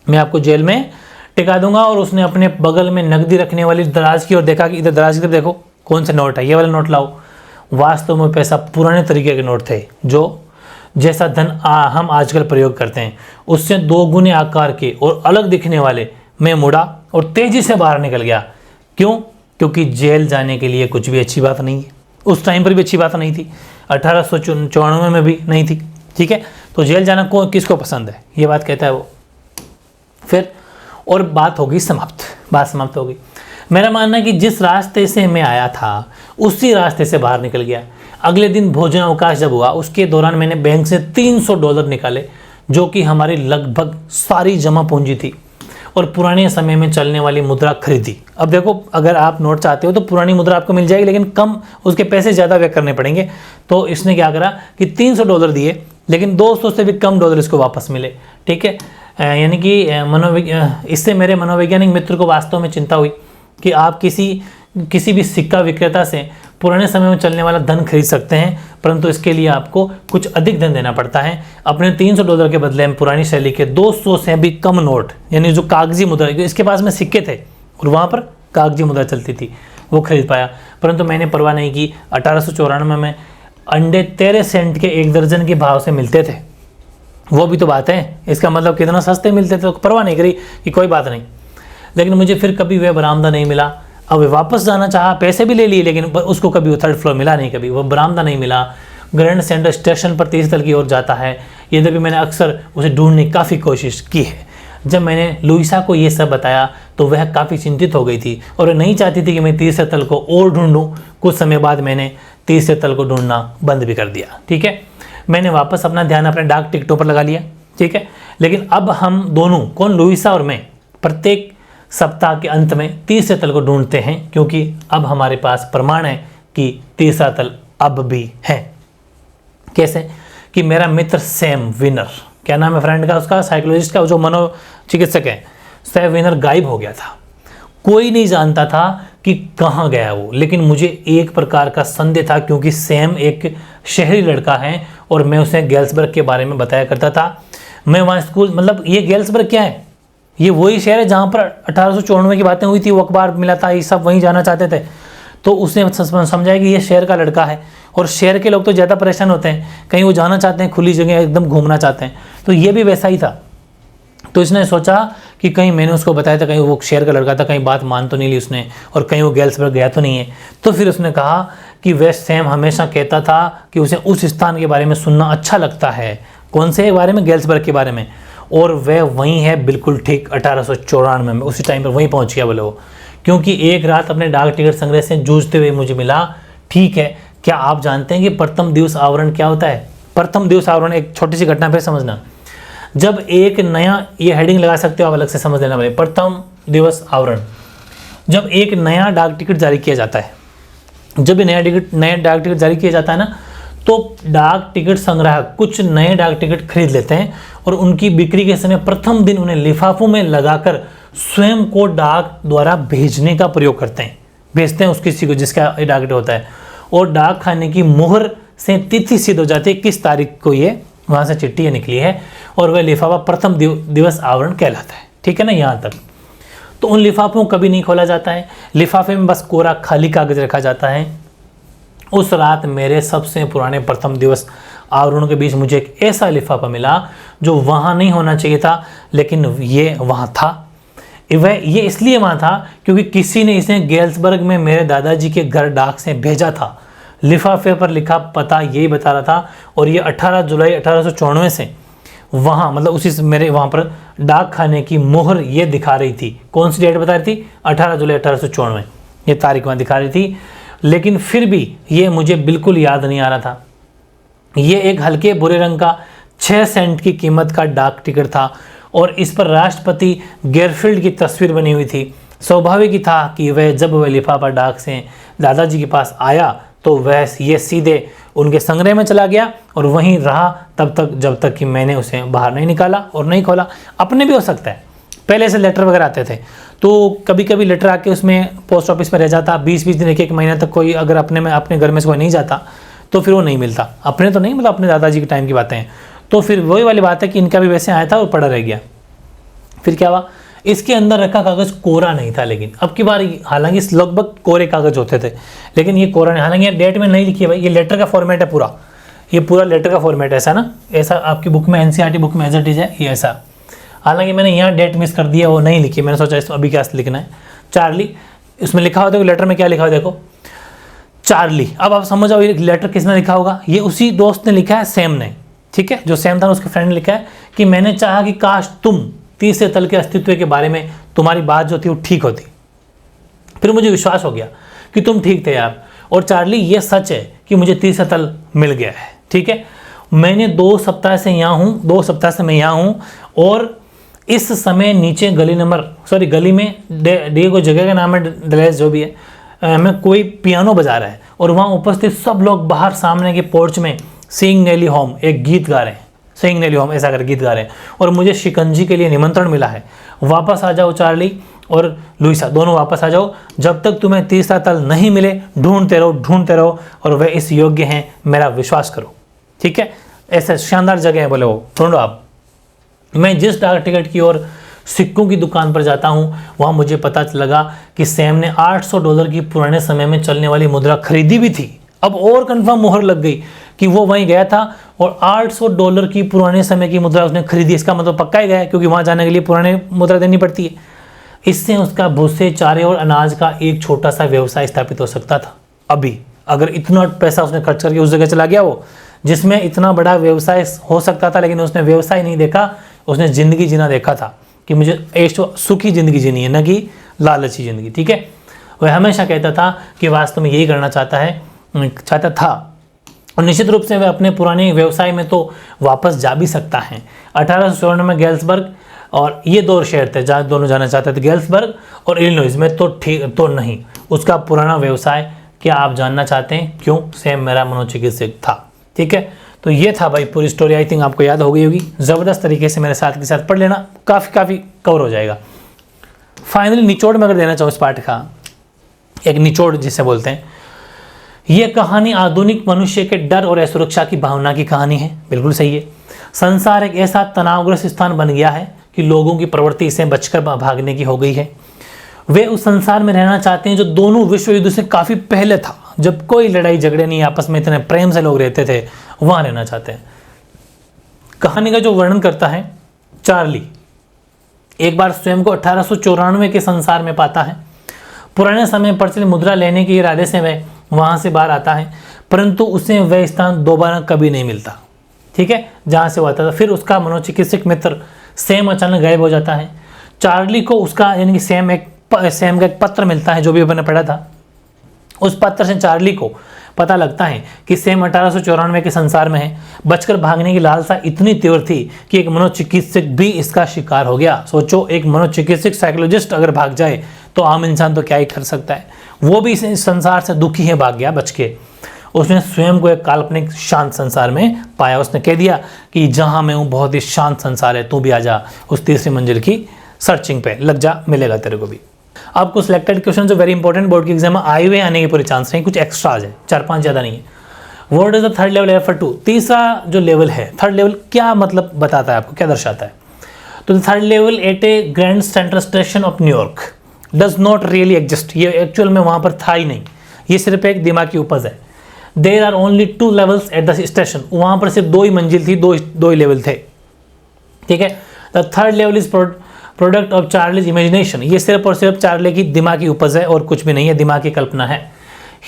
मैं आपको जेल में टिका दूंगा। और उसने अपने बगल में नकदी रखने वाली दराज की ओर देखा कि इधर दराज की तरफ देखो, कौन सा नोट है, ये वाला नोट लाओ। वास्तव में पैसा पुराने तरीके के नोट थे, जो जैसा धन हम आजकल प्रयोग करते हैं, उससे 2 गुने आकार के और अलग दिखने वाले। मैं मुड़ा और तेजी से बाहर निकल गया। क्यों? क्योंकि जेल जाने के लिए कुछ भी अच्छी बात नहीं है, उस टाइम पर भी अच्छी बात नहीं थी, 1894 में भी नहीं थी। ठीक है, तो जेल जाना किसको पसंद है, ये बात कहता है वो। फिर और बात होगी समाप्त, बात समाप्त होगी। मेरा मानना है कि जिस रास्ते से मैं आया था उसी रास्ते से बाहर निकल गया। अगले दिन भोजन अवकाश जब हुआ उसके दौरान मैंने बैंक से $300 निकाले, जो कि हमारी लगभग सारी जमा पूंजी थी, और पुराने समय में चलने वाली मुद्रा खरीदी। अब देखो, अगर आप नोट चाहते हो तो पुरानी मुद्रा आपको मिल जाएगी, लेकिन कम, उसके पैसे ज़्यादा व्यय करने पड़ेंगे। तो इसने क्या करा कि $300 दिए, लेकिन 200 से भी कम डॉलर इसको वापस मिले। ठीक है, यानी कि इससे मेरे मनोवैज्ञानिक मित्र को वास्तव में चिंता हुई कि आप किसी भी सिक्का विक्रेता से पुराने समय में चलने वाला धन खरीद सकते हैं, परंतु इसके लिए आपको कुछ अधिक धन देना पड़ता है। अपने $300 के बदले में पुरानी शैली के 200 से भी कम नोट, यानी जो कागजी मुद्रा, इसके पास में सिक्के थे और वहाँ पर कागजी मुद्रा चलती थी, वो खरीद पाया। परंतु मैंने परवाह नहीं की। 1894 में अंडे 13 सेंट के 1 दर्जन के भाव से मिलते थे। वो भी तो बात है, इसका मतलब कितना सस्ते मिलते थे, तो परवाह नहीं करी कि कोई बात नहीं। लेकिन मुझे फिर कभी वह बरामदा नहीं मिला। अब वापस जाना चाहा, पैसे भी ले लिए, लेकिन उसको कभी वो 3rd फ्लोर मिला नहीं, कभी वो बरामदा नहीं मिला। ग्रैंड सेंटर स्टेशन पर 30 तल की ओर जाता है, यद्यपि मैंने अक्सर उसे ढूंढने की काफ़ी कोशिश की है। जब मैंने लुइसा को ये सब बताया तो वह काफ़ी चिंतित हो गई थी और वह नहीं चाहती थी कि मैं 30 तल को और ढूंढूं। कुछ समय बाद मैंने 30 तल को ढूंढना बंद भी कर दिया। ठीक है, मैंने वापस अपना ध्यान अपने डाक टिकटों पर लगा लिया। ठीक है, लेकिन अब हम दोनों, कौन, लुइसा और मैं, प्रत्येक सप्ताह के अंत में 30 तल को ढूंढते हैं, क्योंकि अब हमारे पास प्रमाण है कि 30 तल अब भी है। कैसे? कि मेरा मित्र सैम विनर, क्या नाम है फ्रेंड का, उसका साइकोलॉजिस्ट का, जो मनोचिकित्सक है, सैम विनर गायब हो गया था। कोई नहीं जानता था कि कहाँ गया वो, लेकिन मुझे एक प्रकार का संदेह था, क्योंकि सैम एक शहरी लड़का है और मैं उसे गेल्सबर्ग के बारे में बताया करता था। मैं वहाँ स्कूल, मतलब ये गेल्सबर्ग क्या है, ये वही शहर है जहाँ पर 1894 की बातें हुई थी, वो अखबार मिला था, ये सब वहीं जाना चाहते थे। तो उसने समझाया कि ये शहर का लड़का है, और शहर के लोग तो ज़्यादा परेशान होते हैं, कहीं वो जाना चाहते हैं, खुली जगह एकदम घूमना चाहते हैं, तो ये भी वैसा ही था। तो इसने सोचा कि कहीं मैंने उसको बताया था, कहीं वो शहर का लड़का था, कहीं बात मान तो नहीं ली उसने, और कहीं वो गेल्सबर्ग गया तो नहीं है। तो फिर उसने कहा कि वह सैम हमेशा कहता था कि उसे उस स्थान के बारे में सुनना अच्छा लगता है। कौन से बारे में? गेल्सबर्ग के बारे में। और वह वहीं है, बिल्कुल ठीक 1894 में, उसी टाइम पर वहीं पहुंच गया बोले वो, क्योंकि एक रात अपने डाक टिकट संग्रह से जूझते हुए मुझे मिला। ठीक है, क्या आप जानते हैं कि प्रथम दिवस आवरण क्या होता है? प्रथम दिवस आवरण एक छोटी सी घटना पे समझना। जब एक नया, ये हेडिंग लगा सकते हो आप, अलग से समझ लेना भाई। प्रथम दिवस आवरण, जब एक नया डाक टिकट जारी किया जाता है, जब भी नया डाक टिकट जारी किया जाता है ना, तो डाक टिकट संग्राहक कुछ नए डाक टिकट खरीद लेते हैं और उनकी बिक्री के समय प्रथम दिन उन्हें लिफाफों में लगाकर स्वयं को डाक द्वारा भेजने का प्रयोग करते हैं, भेजते हैं उस किसी को जिसका डाक टिकट होता है, और डाक खाने की मोहर से तिथि सिद्ध हो जाती है किस तारीख को ये वहाँ से चिट्ठी ये निकली है, और वह लिफाफा प्रथम दिवस आवरण कहलाता है। ठीक है ना, यहाँ तक। तो उन लिफाफों को कभी नहीं खोला जाता है, लिफाफे में बस कोरा खाली कागज रखा जाता है। उस रात मेरे सबसे पुराने प्रथम दिवस आवरणों के बीच मुझे एक ऐसा लिफाफा मिला जो वहाँ नहीं होना चाहिए था, लेकिन ये वहाँ था। वह ये इसलिए वहाँ था क्योंकि किसी ने इसे गेल्सबर्ग में मेरे दादाजी के घर डाक से भेजा था। लिफाफे पर लिखा पता यही बता रहा था, और ये 18 जुलाई 1894 से वहाँ, मतलब उसी मेरे वहाँ पर डाक खाने की मोहर ये दिखा रही थी। कौन सी डेट बता रही थी? 18 जुलाई 1894, ये तारीख वहाँ दिखा रही थी। लेकिन फिर भी ये मुझे बिल्कुल याद नहीं आ रहा था। ये एक हल्के भूरे रंग का 6 सेंट की कीमत का डाक टिकट था, और इस पर राष्ट्रपति गेरफील्ड की तस्वीर बनी हुई थी। स्वाभाविक ही था कि जब वह लिफाफा डाक से दादाजी के पास आया तो वह ये सीधे उनके संग्रह में चला गया और वहीं रहा तब तक जब तक कि मैंने उसे बाहर नहीं निकाला और नहीं खोला। अपने भी हो सकता है, पहले से लेटर वगैरह आते थे, तो कभी कभी लेटर आके उसमें पोस्ट ऑफिस में रह जाता 20-20 दिन, एक महीना तक। कोई अगर अपने घर में से कोई नहीं जाता तो फिर वो नहीं मिलता। अपने तो नहीं, मतलब अपने दादाजी के टाइम की बातें हैं। तो फिर वही वाली बात है कि इनका भी वैसे आया था और पड़ा रह गया। फिर क्या हुआ, इसके अंदर रखा कागज़ कोरा नहीं था। लेकिन अब की बार, हालांकि लगभग कोरे कागज़ होते थे, लेकिन ये कोरा नहीं। हालांकि डेट में नहीं लिखी है भाई, ये लेटर का फॉर्मेट है पूरा, ये पूरा लेटर का फॉर्मेट ऐसा ना, ऐसा आपकी बुक में, एनसीईआरटी बुक में एज इट इज है ये ऐसा। हालांकि मैंने यहाँ डेट मिस कर दिया, वो नहीं लिखी। मैंने सोचा इसको अभी क्या लिखना है, चार्ली। इसमें लिखा हुआ, देखो लेटर में क्या लिखा हुआ, देखो चार्ली। अब आप समझ आओ ये लेटर किसने लिखा होगा। ये उसी दोस्त ने लिखा है, सैम ने। ठीक है, जो सैम था उसके फ्रेंड ने लिखा है कि मैंने चाहा कि काश तुम तीसरे तल के अस्तित्व के बारे में तुम्हारी बात जो थी वो ठीक होती। फिर मुझे विश्वास हो गया कि तुम ठीक थे यार, और चार्ली ये सच है कि मुझे तीसरा तल मिल गया है। ठीक है, मैंने 2 सप्ताह से यहाँ हूँ, 2 सप्ताह से मैं यहाँ हूँ, और इस समय नीचे गली में डिएगो जगह का नाम है, डेलेस जो भी है, मैं कोई पियानो बजा रहा है, और वहाँ उपस्थित सब लोग बाहर सामने के पोर्च में सिंग नेली होम एक गीत गा रहे हैं, सिंग नेली होम ऐसा कर गीत गा रहे हैं, और मुझे शिकंजी के लिए निमंत्रण मिला है। वापस आ जाओ चार्ली और लुइसा, दोनों वापस आ जाओ, जब तक तुम्हें तीसरा तल नहीं मिले ढूंढते रहो, और वह इस योग्य हैं, मेरा विश्वास करो। ठीक है, ऐसे शानदार जगह है, बोले वो ढूंढो आप। मैं जिस डाक टिकट की ओर सिक्कों की दुकान पर जाता हूँ, वहाँ मुझे पता लगा कि सैम ने $800 की पुराने समय में चलने वाली मुद्रा खरीदी भी थी। अब और कंफर्म मोहर लग गई कि वो वहीं गया था और $800 की पुराने समय की मुद्रा उसने खरीदी। इसका मतलब पक्का ही गया, क्योंकि वहाँ जाने के लिए पुराने मुद्रा देनी पड़ती है। इससे उसका भूसे, चारे और अनाज का एक छोटा सा व्यवसाय स्थापित हो सकता था। अभी अगर इतना पैसा उसने खर्च करके उस जगह चला गया, वो जिसमें इतना बड़ा व्यवसाय हो सकता था, लेकिन उसने व्यवसाय नहीं देखा, उसने ज़िंदगी जीना देखा था कि मुझे सुखी ज़िंदगी जीनी है, न कि लालची ज़िंदगी। ठीक है, वह हमेशा कहता था कि वास्तव में यही करना चाहता था, और निश्चित रूप से वह अपने पुराने व्यवसाय में तो वापस जा भी सकता है। 1854 में गेल्सबर्ग, और ये 2 शहर थे जहाँ दोनों जाना चाहते थे, गेल्सबर्ग और इलिनॉइस में। तो ठीक तो नहीं, उसका पुराना व्यवसाय क्या आप जानना चाहते हैं क्यों? सैम मेरा मनोचिकित्सक था। ठीक है, तो ये था भाई पूरी स्टोरी। आई थिंक आपको याद हो गई होगी। ज़बरदस्त तरीके से मेरे साथ के साथ पढ़ लेना, काफ़ी कवर हो जाएगा। फाइनली निचोड़ में अगर देना चाहूँ इस पाठ का, एक निचोड़ जिसे बोलते हैं, यह कहानी आधुनिक मनुष्य के डर और असुरक्षा की भावना की कहानी है। बिल्कुल सही है। संसार एक ऐसा तनावग्रस्त स्थान बन गया है कि लोगों की प्रवृत्ति इसे बचकर भागने की हो गई है। वे उस संसार में रहना चाहते हैं जो दोनों विश्व युद्ध से काफ़ी पहले था, जब कोई लड़ाई झगड़े नहीं, आपस में इतने प्रेम से लोग रहते थे, वहाँ रहना चाहते हैं। कहानी का जो वर्णन करता है चार्ली, एक बार स्वयं को 1894 के संसार में पाता है। पुराने समय पर से मुद्रा लेने के इरादे से वह वहाँ से बाहर आता है, परंतु उसे वह स्थान दोबारा कभी नहीं मिलता। ठीक है, जहाँ से वो आता था। फिर उसका मनोचिकित्सक मित्र सैम अचानक गायब हो जाता है। चार्ली को उसका यानी कि सैम का एक पत्र मिलता है, जो भी मैंने पढ़ा था। उस पत्र से चार्ली को पता लगता है कि सैम 1894 के संसार में है। बचकर भागने की लालसा इतनी तीव्र थी कि एक मनोचिकित्सक भी इसका शिकार हो गया। सोचो, एक मनोचिकित्सक साइकोलॉजिस्ट अगर भाग जाए तो आम इंसान तो क्या ही कर सकता है। वो भी इस संसार से दुखी है, भाग गया बच के। उसने स्वयं को एक काल्पनिक शांत संसार में पाया। उसने कह दिया कि जहाँ मैं हूँ बहुत ही शांत संसार है, तू भी आ जा, उस तीसरी मंजिल की सर्चिंग पे लग जा, मिलेगा तेरे को भी। आपको सिलेक्टेड क्वेश्चन जो वेरी इंपॉर्टेंट बोर्ड के एग्जाम में आए हुए आने के पूरे चांस नहीं, कुछ एक्स्ट्राज है, 4-5 ज़्यादा नहीं है। What is the third level effort to? तीसरा जो लेवल है, थर्ड लेवल क्या मतलब बताता है आपको, क्या दर्शाता है? तो the third level at a Grand Central Station of New York does not really exist. ये एक्चुअल में वहाँ पर था ही नहीं, ये सिर्फ एक दिमाग की उपज है। There are only 2 levels at the station. वहाँ पर सिर्फ 2 ही मंजिल थी, दो ही लेवल थे। ठीक है, the third level is product of Charlie's imagination. ये सिर्फ और सिर्फ चार्ली की दिमाग की उपज है और कुछ भी नहीं है, दिमाग की कल्पना है।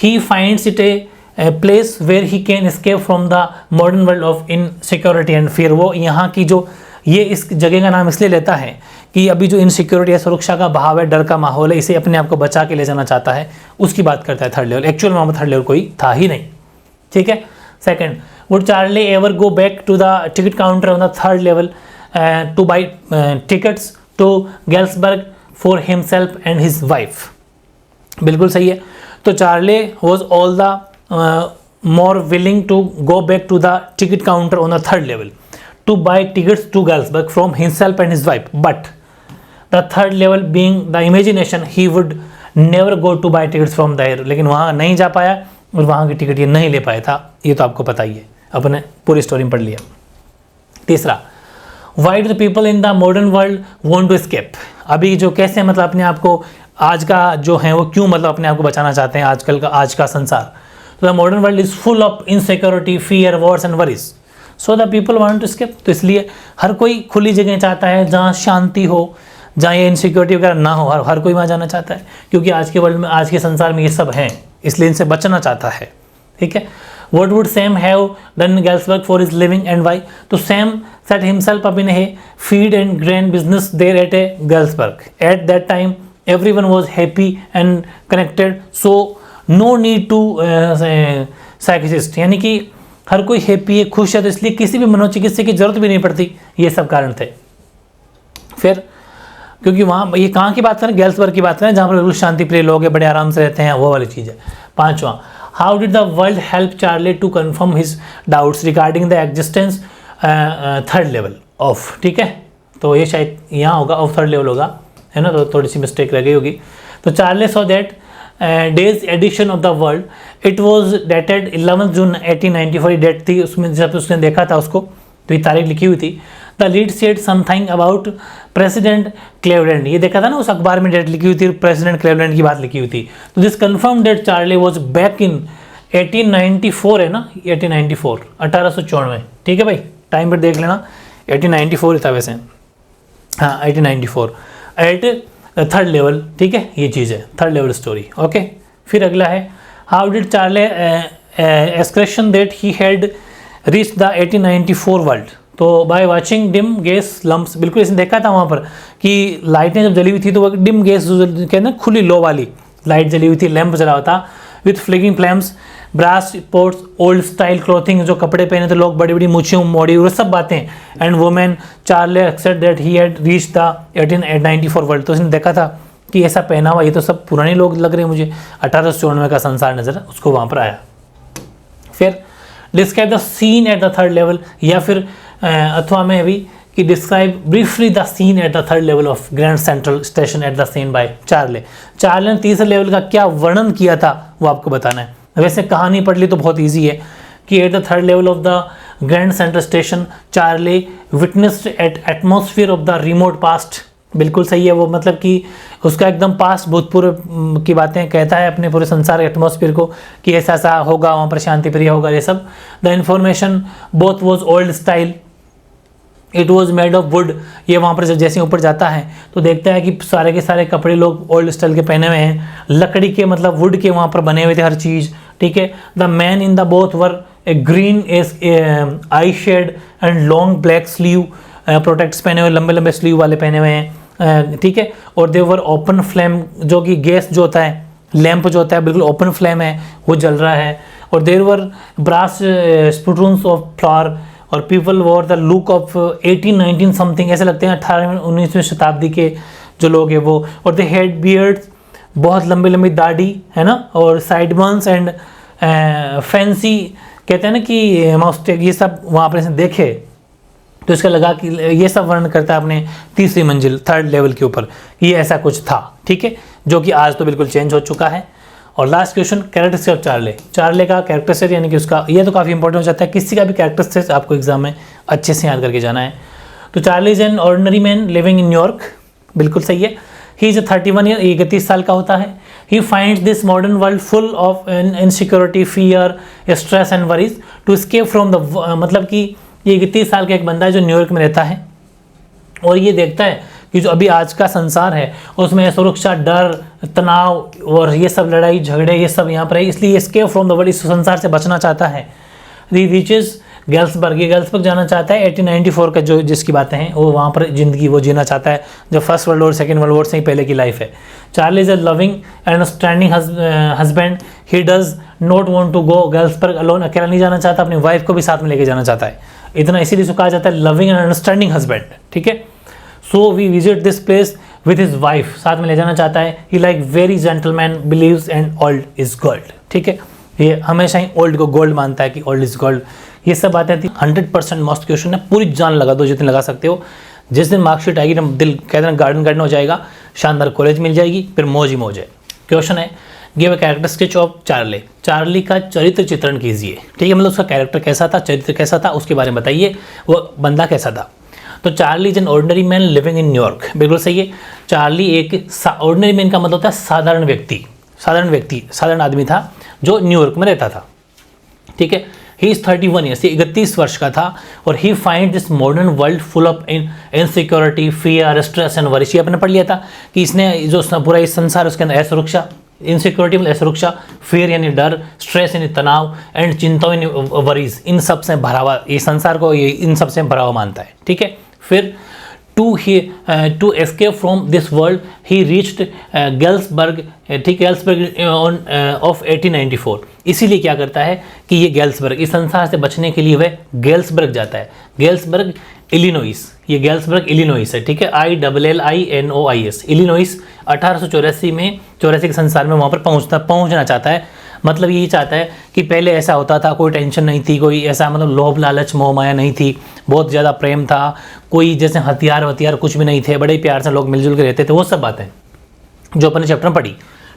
He finds it a place where he can escape from the modern world of insecurity and fear. वो यहाँ की जो ये इस जगह का नाम इसलिए लेता है कि अभी जो इनसिक्योरिटी है, सुरक्षा का भाव है, डर का माहौल है, इसे अपने आप को बचा के ले जाना चाहता है, उसकी बात करता है थर्ड लेवल। एक्चुअल में वहाँ पर थर्ड लेवल कोई था ही नहीं। ठीक है, second, would Charlie ever go back to the ticket counter on the third level to buy tickets to Galesburg for himself and his wife? बिल्कुल सही है। तो Charlie was all the more willing to go back to the ticket counter on the third level to buy tickets to Galsburg from himself and his wife, but the third level being the imagination, he would never go to buy tickets from there। लेकिन वहाँ नहीं जा पाया और वहाँ की ticket ये नहीं ले पाया था, ये तो आपको पता ही है, अपने पूरी स्टोरी में पढ़ लिया। तीसरा, why do the people in the modern world want to escape? अभी जो कैसे मतलब अपने आप को आज का जो है वो क्यों मतलब अपने आप को बचाना चाहते हैं आजकल का आज का संसार? तो the modern world is full of insecurity, fear, wars and worries, so the people want to escape. तो इसलिए हर कोई खुली जगह चाहता है जहाँ शांति हो, जहाँ ये इनसिक्योरिटी वगैरह ना हो, हर कोई वहाँ जाना चाहता है, क्योंकि आज के वर्ल्ड में, आज के संसार में ये सब हैं, इसलिए इनसे बचना चाहता है। ठीक है, What would Sam have done in Galsburg for his living and why? तो Sam set himself up in a feed and grain business there at a Galsburg. At that time, everyone was happy and connected, so no need to psychiatrist. यानी कि हर कोई happy है, खुश है, तो इसलिए किसी भी मनोचिकित्सक की जरूरत भी नहीं पड़ती. ये सब कारण थे. फिर क्योंकि वहाँ ये कहाँ की बात करें, गैल्सबर्ग की बात करें, जहाँ पर बिल्कुल शांति प्रिय लोग हैं, बड़े आराम से रहते हैं, वो वाली चीज़ है. 5वां, how did the world help Charlie to confirm his doubts regarding the existence third level of. ठीक है, तो ये शायद यहाँ होगा, ऑफ थर्ड लेवल होगा, है ना, तो थोड़ी सी मिस्टेक रह गई होगी. तो Charlie saw that day's edition of the world, it was dated 11 June 1894. Date थी उसमें, जब उसने देखा था उसको, तो ये तारीख लिखी हुई थी. The lead said something about president Cleveland. ये देखा था ना उस अखबार में, डेट लिखी हुई थी, प्रेसिडेंट क्लेवलैंड की बात लिखी हुई थी. तो this confirm date Charlie was back in 1894, है ना, 1894, 1894. ठीक है भाई, टाइम पर देख लेना, 1894 था वैसे, हाँ 1894 एट थर्ड लेवल. ठीक है, ये चीज़ है थर्ड लेवल स्टोरी. ओके, फिर अगला है, how did Charlie ascertain that he had reach the 1894 world. तो by watching dim gas lamps. बिल्कुल इसने देखा था वहाँ पर कि लाइटें जब जली हुई थी, तो वो डिम गैस कहते हैं खुली लो वाली लाइट जली हुई थी, लैंप जला हुआ था, with flickering flames, brass ports, old style clothing, जो कपड़े पहने थे लोग, बड़ी बड़ी मूछें मोड़ी, वो सब बातें. And women Charlie except that he had reach the 1894 world. तो इसने देखा था कि ऐसा पहना हुआ, ये तो सब पुराने लोग लग रहे हैं मुझे, 1894 का संसार नजर उसको वहाँ पर आया. फिर describe the scene at the third level, या फिर अथवा में भी कि describe briefly the scene at the third level of Grand Central Station at the scene by Charlie. Charlie ने तीसरे लेवल का क्या वर्णन किया था वो आपको बताना है. वैसे कहानी पढ़ ली तो बहुत इजी है कि at the third level of the Grand Central Station Charlie witnessed at atmosphere of the remote past. बिल्कुल सही है वो, मतलब कि उसका एकदम पास्ट भूतपूर्व की बातें कहता है अपने पूरे संसार एटमॉस्फेयर को कि ऐसा ऐसा होगा, वहाँ पर शांति प्रिय होगा, ये सब. The information both was old style, it was made of would. ये वहाँ पर जैसे ऊपर जाता है तो देखता है कि सारे के सारे कपड़े लोग ओल्ड स्टाइल के पहने हुए हैं, लकड़ी के मतलब वुड के वहाँ पर बने हुए थे हर चीज़. ठीक है, the man in the booth wore a green eye shade and long black sleeve protects पहने हुए, लंबे लंबे स्लीव वाले पहने हुए हैं. ठीक है, और दे वर ओपन फ्लेम, जो कि गैस जो होता है, लैंप जो होता है बिल्कुल ओपन फ्लेम है, वो जल रहा है. और देर वर ब्रास स्पूटून्स ऑफ फ्लावर, और people war the look of 1819 something, ऐसे लगते हैं 18वीं-19वीं शताब्दी के जो लोग हैं वो. और दे हेड बियर्ड्स, बहुत लंबी लंबी दाढ़ी, है ना, और साइड बर्न्स एंड फैंसी, कहते हैं ना कि माउस्टेक, ये सब वहाँ पर देखे तो इसका लगा कि ये सब वर्णन करता है अपने तीसरी मंजिल थर्ड लेवल के ऊपर कि ये ऐसा कुछ था. ठीक है, जो कि आज तो बिल्कुल चेंज हो चुका है. और last question, characteristic of Charlie. Charlie का कैरेक्टरिस्टिक यानी कि उसका, ये तो काफ़ी इंपॉर्टेंट हो जाता है, किसी का भी कैरेक्टरिस्टिक आपको एग्जाम में अच्छे से याद करके जाना है. तो Charlie is an ordinary man living in New York. बिल्कुल सही है. ही इज 31 ईयर, 31 साल का होता है. He finds this modern world full of insecurity, fear, stress and worries to escape from the, मतलब कि ये 31 साल का एक बंदा है जो न्यूयॉर्क में रहता है, और ये देखता है कि जो अभी आज का संसार है उसमें सुरक्षा, डर, तनाव और ये सब लड़ाई झगड़े ये सब यहाँ पर है, इसलिए एस्केप फ्रॉम द वर्ल्ड, इस संसार से बचना चाहता है. दी रीचेस गैल्सबर्ग, ये गैल्सबर्ग जाना चाहता है. 1894 का जो जिसकी बातें हैं वो वहाँ पर ज़िंदगी वो जीना चाहता है, जो first world war second world war से ही पहले की लाइफ है. Charlie is a loving and understanding husband. He does not want to go Galesburg alone, अकेला नहीं जाना चाहता, अपनी वाइफ को भी साथ में लेके जाना चाहता है. इतना इसीलिए उसको कहा जाता है लविंग एंड अंडरस्टैंडिंग हस्बैंड. ठीक है, so we visit this place with his wife, साथ में ले जाना चाहता है. He like very gentleman, believes and old is gold. ठीक है, ये हमेशा ही ओल्ड को गोल्ड मानता है कि ओल्ड इज गोल्ड. ये सब बातें थी. 100% मस्त क्वेश्चन है, पूरी जान लगा दो जितने लगा सकते हो. जिस दिन मार्कशीट आएगी ना, दिल कहते हैं गार्डन गार्डन हो जाएगा, शानदार कॉलेज मिल जाएगी, फिर मौज ही मौज है. क्वेश्चन है, give a character sketch of Charlie. Charlie का चरित्र चित्रण कीजिए. ठीक है, मतलब उसका कैरेक्टर कैसा था, चरित्र कैसा था, उसके बारे में बताइए, वो बंदा कैसा था. तो Charlie is an ordinary man living in New York. बिल्कुल सही है. चार्ली एक ऑर्डिनरी मैन का मतलब होता है साधारण व्यक्ति, साधारण आदमी था जो न्यूयॉर्क में रहता था. ठीक है, ही इज 31 ईयर्स, 31 वर्ष का था. और he find this modern world full of insecurity, fear, stress and worries. ये आपने पढ़ लिया था कि इसने जो पूरा इस संसार उसके अंदर असुरक्षा, इनसिक्योरिटी मतलब असुरक्षा, फियर यानी डर, स्ट्रेस यानी तनाव, एंड चिंता यानी वरीज, इन सब से भरा हुआ, ये संसार को ये इन सब से भरा हुआ मानता है। ठीक है, फिर to escape from this world he reached Galesburg, ठीक, गैल्सबर्ग ऑफ 1894। इसीलिए क्या करता है कि ये गैल्सबर्ग, इस संसार से बचने के लिए वह गैल्सबर्ग जाता है। गैल्सबर्ग इलिनोइस, ये गैल्सबर्ग इलिनोइस है। ठीक है, ILLINOIS, इलिनोइस। 1884 में 84 के संसार में वहाँ पर पहुँचना चाहता है। मतलब यही चाहता है कि पहले ऐसा होता था, कोई टेंशन नहीं थी, कोई ऐसा मतलब लोभ लालच मोह माया नहीं थी, बहुत ज़्यादा प्रेम था, कोई जैसे हथियार कुछ भी नहीं थे, बड़े प्यार से लोग मिलजुल के रहते थे, वो सब बातें जो अपने चैप्टर में पढ़ी।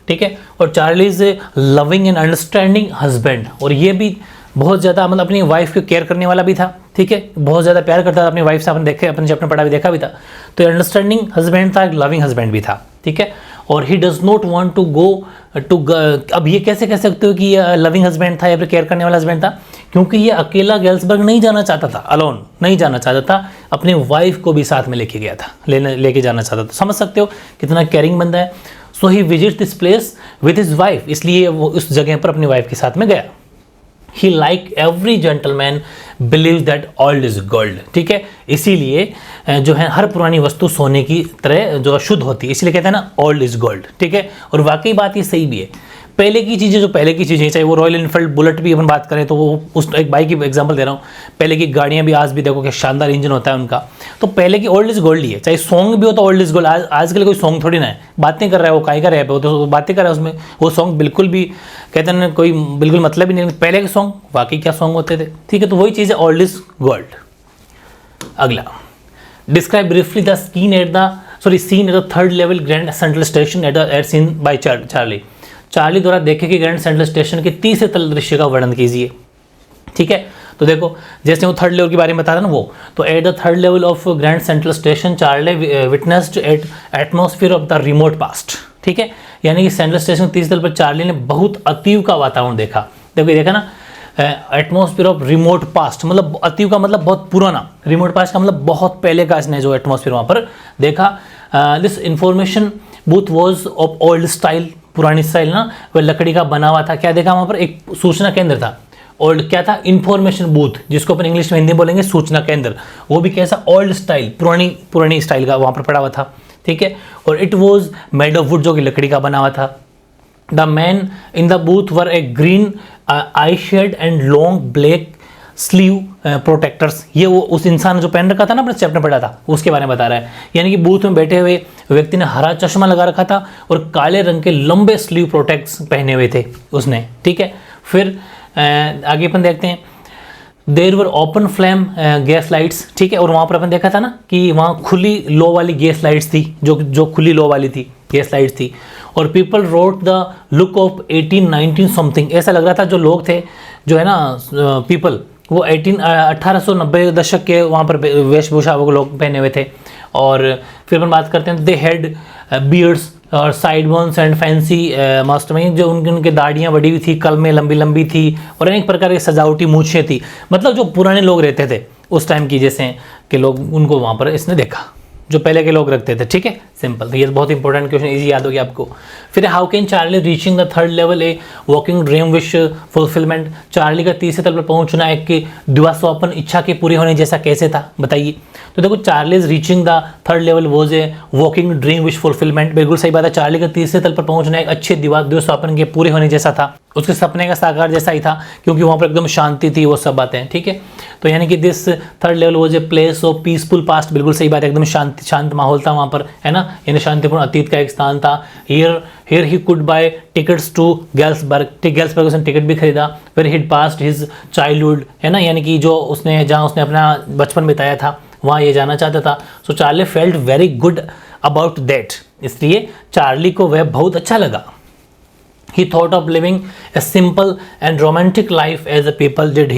ठीक है, और Charlie is loving and understanding husband, और ये भी बहुत ज़्यादा मतलब अपनी वाइफ को केयर करने वाला भी था। ठीक है, बहुत ज़्यादा प्यार करता था अपनी वाइफ से, अपने चैप्टर पढ़ा भी देखा भी था। तो अंडरस्टैंडिंग हस्बैंड था, एक लविंग हस्बैंड भी था। ठीक है, और he does not want to go to, अब ये कैसे कह सकते हो कि ये लविंग हस्बैंड था या फिर केयर करने वाला हस्बैंड था, क्योंकि ये अकेला गैल्सबर्ग नहीं जाना चाहता था, अलोन नहीं जाना चाहता था, अपने वाइफ को भी साथ में लेके गया था, लेके जाना चाहता था। समझ सकते हो कितना केयरिंग बंदा है। So he visit this place with his wife, इसलिए वो उस जगह पर अपनी वाइफ के साथ में गया। He like every gentleman believe that old is gold. ठीक है, इसीलिए जो है हर पुरानी वस्तु सोने की तरह जो शुद्ध होती है, इसलिए कहते हैं ना ओल्ड इज गोल्ड। ठीक है, और वाकई बात ये सही भी है। पहले की चीज़ें जो पहले की चीज़ें, चाहे वो रॉयल इनफील्ड बुलेट भी अपन बात करें तो वो उस एक बाइक की एग्जांपल दे रहा हूँ, पहले की गाड़ियाँ भी आज भी देखो कि शानदार इंजन होता है उनका, तो पहले की ओल्ड इज गोल्ड ही है। चाहे सॉन्ग भी हो तो ओल्ड इज गोल्ड। आजकल कोई सॉन्ग थोड़ी ना है, बातें कर रहा है वो, काय का रैप है तो बातें कर रहा है उसमें, वो सॉन्ग बिल्कुल भी कहते हैं ना कोई बिल्कुल मतलब ही नहीं। पहले के सॉन्ग वाकई क्या सॉन्ग होते थे। ठीक है, तो वही चीज़ है ओल्ड इज गोल्ड। अगला, describe briefly the scene at the third level Grand Central Station at scene by Charlie. Charlie द्वारा देखे कि ग्रैंड सेंट्रल स्टेशन के तीसरे तल दृश्य का वर्णन कीजिए। ठीक है, तो देखो जैसे वो थर्ड लेवल के बारे में बता रहा ना वो, तो at the third level of Grand Central Station Charlie witnessed at atmosphere of the remote past. ठीक है, यानी कि सेंट्रल स्टेशन तीसरे तल पर चार्ली ने बहुत अतीव का वातावरण देखा। देखा ना, एटमॉस्फेयर ऑफ रिमोट पास्ट, मतलब अतीव का मतलब बहुत पुराना, रिमोट पास्ट का मतलब बहुत पहले का इसने जो एटमॉस्फेयर वहाँ पर देखा। This information booth was of old style, पुरानी स्टाइल ना, वह लकड़ी का बना हुआ था। क्या देखा वहाँ पर, एक सूचना केंद्र था। ओल्ड क्या था, इंफॉर्मेशन बूथ, जिसको अपन इंग्लिश में हिंदी बोलेंगे सूचना केंद्र, वो भी कैसा ओल्ड स्टाइल, पुरानी स्टाइल का वहाँ पर पड़ा हुआ था। ठीक है, और it was made of wood, जो कि लकड़ी का बना हुआ था। The man in the booth wore a green eye shade and long black sleeve protectors. ये वो उस इंसान जो पहन रखा था ना, अपने चैप्टर पढ़ा था उसके बारे में बता रहा है। यानी कि बूथ में बैठे हुए व्यक्ति ने हरा चश्मा लगा रखा था और काले रंग के लंबे स्लीव प्रोटेक्ट्स पहने हुए थे उसने। ठीक है, फिर आगे अपन देखते हैं, there were open flame gas lights. ठीक है, और वहाँ पर अपन देखा था ना कि वहाँ खुली लो वाली गैस लाइट्स थी, जो खुली लो वाली थी, गैस लाइट्स थी। और people wrote the look of 1819 something, ऐसा लग रहा था जो लोग थे, जो है ना पीपल, वो 1890 दशक के वहाँ पर वेशभूषा वो लोग पहने हुए थे। और फिर अपन बात करते हैं, दे हैड बियर्ड्स और side bones and fancy must में, जो उनके दाढ़ियाँ बड़ी हुई थी, कल में लंबी लंबी थी, और अनेक प्रकार की सजावटी मूछें थी। मतलब जो पुराने लोग रहते थे उस टाइम की जैसे के लोग, उनको वहाँ पर इसने देखा, जो पहले के लोग रखते थे। ठीक है, सिंपल। तो ये बहुत इंपॉर्टेंट क्वेश्चन, इजी याद हो गया आपको। फिर how can Charlie reaching the third level A walking dream wish fulfilment. Charlie का तीसरे तल पर पहुंचना एक दुआ स्वप्न इच्छा के पूरे होने जैसा कैसे था, बताइए। तो देखो, Charlie is reaching the third level was a walking dream wish fulfilment. बिल्कुल सही बात है, चार्ली का तीसरे तल पर पहुंचना एक अच्छे दुआ स्वप्न के पूरे होने जैसा था, उसके सपने का साकार जैसा ही था, क्योंकि वहाँ पर एकदम शांति थी, वो सब बातें। ठीक है, तो यानी कि this third level was a place of peaceful past. बिल्कुल सही बात है, एकदम शांत माहौल था वहाँ पर, है ना, यानी शांतिपूर्ण अतीत का एक स्थान था। Here he could buy tickets to Galesburg. Galesburg उसने टिकट भी खरीदा। फिर हिड पास्ट हिज चाइल्डहुड, है ना, यानी कि जो उसने जहाँ उसने अपना बचपन बिताया था वहाँ ये जाना चाहता था। So Charlie felt very good about that, इसलिए चार्ली को वह बहुत अच्छा लगा। He thought of living a simple and romantic life as the people did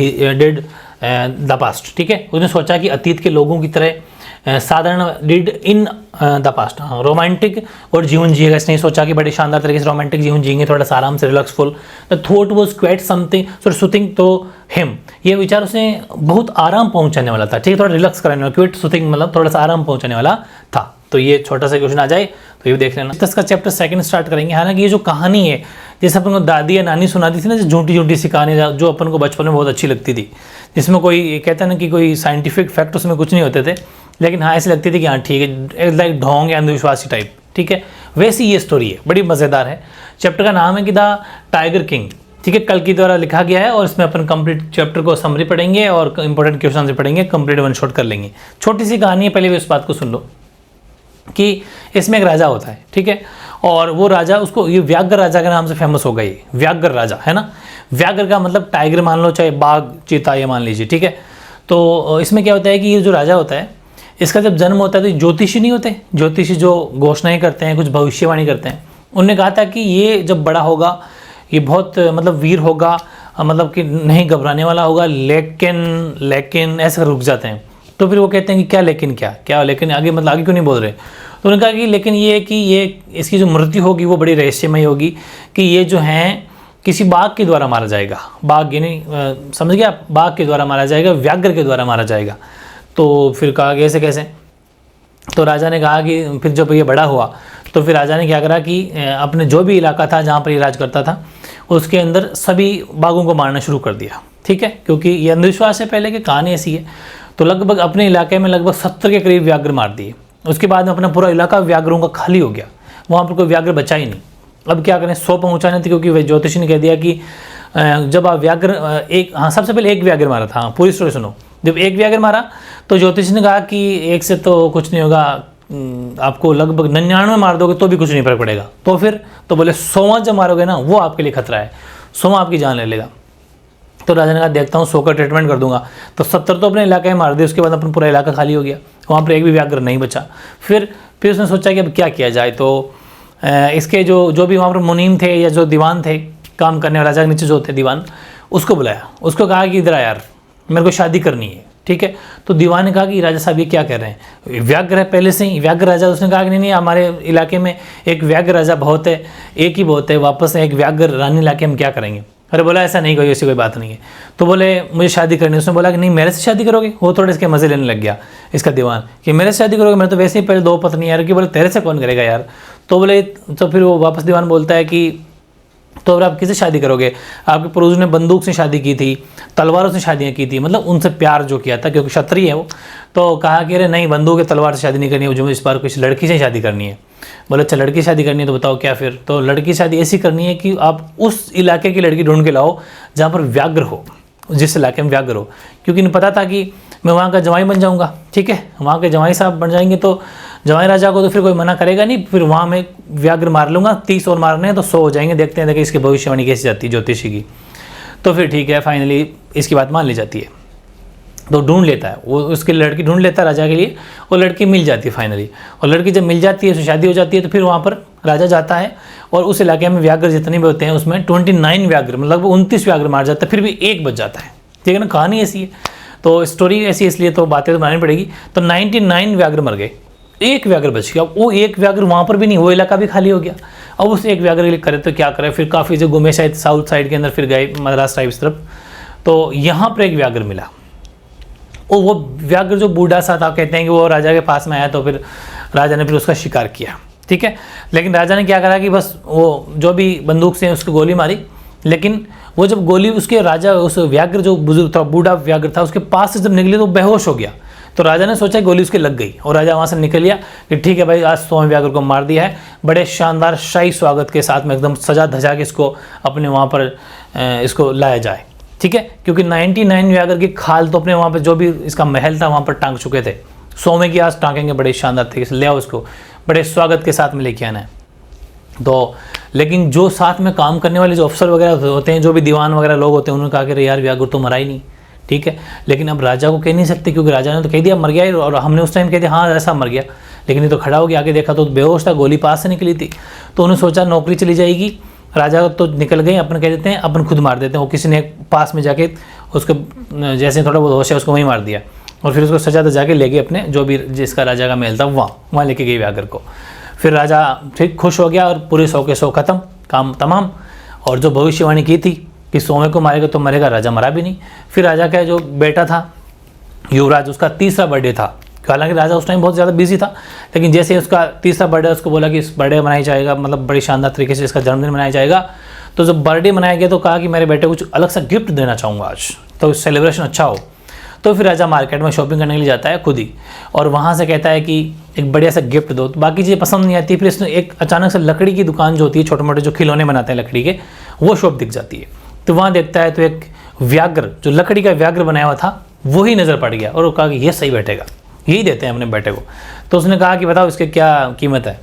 the past. ठीक है, उसने सोचा कि अतीत के लोगों की तरह साधारण did in the past, romantic और जीवन जिएगा। इसने सोचा कि बड़े शानदार तरीके से रोमांटिक जीवन जिएंगे, थोड़ा सा आराम से, relaxful. The thought was quite something soothing to him. ये विचार उसे बहुत आराम पहुंचाने वाला था। ठीक है, थोड़ा रिलैक्स कराने वाला, क्विट सूथिंग मतलब थोड़ा सा आराम पहुंचाने वाला था। तो ये छोटा सा क्वेश्चन आ जाए तो ये देख लेना। इसका चैप्टर 2 स्टार्ट करेंगे। हालांकि ये जो कहानी है, जैसे अपन को दादी या नानी सुनाती थी ना, जो झूठी झूठी सी कहानी जो अपन को बचपन में बहुत अच्छी लगती थी, जिसमें कोई कहता है ना कि कोई साइंटिफिक फैक्ट उसमें कुछ नहीं होते थे, लेकिन हाँ ऐसी लगती थी कि हाँ ठीक है, लाइक ढोंग या अंधविश्वासी टाइप, ठीक है, वैसी ये स्टोरी है, बड़ी मज़ेदार है। चैप्टर का नाम है कि द टाइगर किंग, ठीक है, कल की द्वारा लिखा गया है। और इसमें अपन कंप्लीट चैप्टर को समरी पढ़ेंगे और इंपॉर्टेंट क्वेश्चन से पढ़ेंगे, कंप्लीट वन शॉट कर लेंगे। छोटी सी कहानी है, पहले भी उस बात को सुन लो कि इसमें एक राजा होता है, ठीक है, और वो राजा, उसको ये व्याघ्र राजा के नाम से फेमस हो गई, व्याघ्र राजा, है ना। व्याघ्र का मतलब टाइगर मान लो, चाहे बाघ, चीता, ये मान लीजिए, ठीक है। तो इसमें क्या होता है कि ये जो राजा होता है, इसका जब जन्म होता है तो ज्योतिषी नहीं होते, ज्योतिषी जो घोषणाएं करते हैं, कुछ भविष्यवाणी करते हैं, उनने कहा था कि ये जब बड़ा होगा ये बहुत मतलब वीर होगा, मतलब कि नहीं घबराने वाला होगा, लेकिन ऐसे रुक जाते हैं। तो फिर वो कहते हैं कि क्या लेकिन, क्या लेकिन, आगे मतलब आगे क्यों नहीं बोल रहे। तो उन्होंने कहा कि लेकिन ये है कि ये इसकी जो मृत्यु होगी वो बड़ी रहस्यमय होगी, कि ये जो हैं किसी बाघ के द्वारा मारा जाएगा, बाघ यानी समझ गया, बाघ के द्वारा मारा जाएगा, व्याघ्र के द्वारा मारा जाएगा। तो फिर कहा कि ऐसे कैसे। तो राजा ने कहा कि फिर जब ये बड़ा हुआ तो फिर राजा ने क्या करा कि अपने जो भी इलाका था जहाँ पर ये राज करता था उसके अंदर सभी बाघों को मारना शुरू कर दिया, ठीक है, क्योंकि ये अंधविश्वास है, पहले की कहानी ऐसी है। तो लगभग अपने इलाके में लगभग 70 के करीब व्याघ्र मार दिए। उसके बाद में अपना पूरा इलाका व्याघ्रों का खाली हो गया, वहाँ पर कोई व्याघ्र बचा ही नहीं। अब क्या करें, 100 पहुँचाने थे, क्योंकि ज्योतिषी ने कह दिया कि जब आप व्याघ्र सबसे पहले एक व्याघ्र मारा था। हाँ, पूरी स्टोरी सुनो। जब एक व्याघ्र मारा तो ज्योतिषी ने कहा कि एक से तो कुछ नहीं होगा, आपको लगभग 99 मार दोगे तो भी कुछ नहीं फर्क पड़ेगा। तो फिर तो बोले 100वां जब मारोगे ना वो आपके लिए खतरा है, 100वां आपकी जान ले लेगा। तो राजा ने कहा देखता हूँ 100 का ट्रीटमेंट कर दूंगा। तो 70 तो अपने इलाके में मार दिए, उसके बाद अपना पूरा इलाका खाली हो गया, वहाँ पर एक भी व्याघ्र नहीं बचा। फिर उसने सोचा कि अब क्या किया जाए। तो इसके जो भी वहाँ पर मुनीम थे या जो दीवान थे, काम करने वाले राजा के नीचे जो थे दीवान, उसको बुलाया, उसको कहा कि इधर आ यार, मेरे को शादी करनी है, ठीक है। तो दीवान ने कहा कि राजा साहब ये क्या कह रहे हैं, व्याघ्र है पहले से ही, व्याघ्र राजा। उसने कहा कि नहीं हमारे इलाके में एक व्याघ्र राजा बहुत है, एक ही बहुत है, वापस एक व्याघ्र रानी लाके हम क्या करेंगे। अरे बोला ऐसा नहीं, कोई ऐसी कोई बात नहीं है। तो बोले मुझे शादी करनी है। उसने बोला कि नहीं मेरे से शादी करोगे। वो थोड़े इसके मज़े लेने लग गया इसका दीवान कि मेरे से शादी करोगे, मेरे तो वैसे ही पहले 2 पत्नी यार, कि बोले तेरे से कौन करेगा यार। तो बोले, तो फिर वो वापस दीवान बोलता है कि तो अब आप किससे शादी करोगे, आपके पूर्वजों ने बंदूक से शादी की थी, तलवारों से शादियाँ की थी, मतलब उनसे प्यार जो किया था, क्योंकि क्षत्रिय है वो। तो कहा कि अरे नहीं, बंदूक या तलवार से शादी नहीं करनी है, मुझे इस बार किसी लड़की से शादी करनी है। बोले अच्छा लड़की शादी करनी है तो बताओ क्या। फिर तो लड़की शादी ऐसी करनी है कि आप उस इलाके की लड़की ढूंढ के लाओ जहाँ पर व्याघ्र हो, जिस इलाके में व्याघ्र हो, क्योंकि इन्हें पता था कि मैं वहाँ का जवाई बन जाऊँगा, ठीक है, वहाँ के जवाई साहब बन जाएंगे तो जवाई राजा को तो फिर कोई मना करेगा नहीं। फिर वहाँ मैं व्याघ्र मार लूँगा, 30 और मारने हैं तो 100 हो जाएंगे। देखते हैं इसकी भविष्यवाणी कैसी जाती है ज्योतिषी की। तो फिर ठीक है, फाइनली इसकी बात मान ली जाती है। तो ढूंढ लेता है वो, उसकी लड़की ढूंढ लेता है राजा के लिए, और लड़की मिल जाती है फाइनली। और लड़की जब मिल जाती है, उससे शादी हो जाती है, तो फिर वहाँ पर राजा जाता है और उस इलाके में व्याघ्र जितने भी होते हैं उसमें 29 व्याघ्र, मतलब 29 व्याघ्र मार जाता है, फिर भी एक बच जाता है, ठीक है ना। कहानी ऐसी है, तो स्टोरी ऐसी है, इसलिए तो बातें तो बनानी पड़ेगी। तो 99 व्याघ्र मर गए, एक व्याघ्र बच गया। वो एक व्याघ्र वहाँ पर भी नहीं, वो इलाका भी खाली हो गया। अब उस एक व्याघ्र के लिए करे तो क्या करे, फिर काफ़ी जो घूमे शायद साउथ साइड के अंदर, फिर गए मद्रास टाइप इस तरफ। तो यहाँ पर एक व्याघ्र मिला, और वो व्याघ्र जो बूढ़ा सा था, कहते हैं कि वो राजा के पास में आया, तो फिर राजा ने फिर उसका शिकार किया, ठीक है। लेकिन राजा ने क्या करा कि बस वो जो भी बंदूक से उसको गोली मारी, लेकिन वो जब गोली उसके राजा, उस व्याघ्र जो बुजुर्ग था, बूढ़ा व्याघ्र था, उसके पास से जब निकली तो बेहोश हो गया। तो राजा ने सोचा गोली उसके लग गई, और राजा वहाँ से निकल गया कि ठीक है भाई, आज 100वें व्याघ्र को मार दिया है। बड़े शानदार शाही स्वागत के साथ में एकदम सजा धजा के इसको अपने वहाँ पर इसको लाया जाए, ठीक है, क्योंकि 99 व्याघ्र की खाल तो अपने वहाँ पर जो भी इसका महल था वहाँ पर टांग चुके थे। 100वें की आज टांगेंगे बड़े शानदार तरीके से, ले आओ इसको, बड़े स्वागत के साथ में लेके आना है। तो लेकिन जो साथ में काम करने वाले जो अफसर वगैरह होते हैं, जो भी दीवान वगैरह लोग होते हैं, उन्होंने कहा कि यार व्याघ्र तो मरा ही नहीं, ठीक है। लेकिन अब राजा को कह नहीं सकते, क्योंकि राजा ने तो कह दिया मर गया, और हमने उस टाइम कह दिया हाँ ऐसा मर गया, लेकिन ये तो खड़ा हो गया, आगे देखा तो बेहोश था, गोली पास से निकली थी। तो उन्होंने सोचा नौकरी चली जाएगी, राजा तो निकल गए, अपन कह देते हैं अपन खुद मार देते हैं। वो किसी ने पास में जाके उसको जैसे थोड़ा बहुत होश है उसको वहीं मार दिया, और फिर उसको सजा जाके ले गए अपने जो भी जिसका राजा का महल था वहाँ लेके गए व्याघ्र को। फिर राजा ठीक खुश हो गया, और पूरे 100 के 100 खत्म, काम तमाम। और जो भविष्यवाणी की थी कि 100वें को मारेगा तो मरेगा, राजा मरा भी नहीं। फिर राजा का जो बेटा था युवराज, उसका 3रा बर्थडे था, हालांकि राजा उस टाइम बहुत ज़्यादा बिजी था, लेकिन जैसे उसका तीसरा बर्थडे, उसको बोला कि इस बर्थडे मनाया जाएगा, मतलब बड़ी शानदार तरीके से इसका जन्मदिन मनाया जाएगा। तो जब बर्थडे मनाया गया तो कहा कि मेरे बेटे को कुछ अलग सा गिफ्ट देना चाहूँगा आज, तो सेलिब्रेशन अच्छा हो। तो फिर राजा मार्केट में शॉपिंग करने के लिए जाता है खुद ही, और वहाँ से कहता है कि एक बढ़िया सा गिफ्ट दो। तो बाकी चीज़ें पसंद नहीं आती। फिर इसमें एक अचानक से लकड़ी की दुकान जो होती है, छोटे मोटे जो खिलौने बनाते हैं लकड़ी के, वो शॉप दिख जाती है। तो वहाँ देखता है तो एक व्याघ्र, जो लकड़ी का व्याघ्र बनाया हुआ था, वही नज़र पड़ गया, और वो कहा कि ये सही बैठेगा, यही देते हैं अपने बेटे को। तो उसने कहा कि बताओ इसकी क्या कीमत है।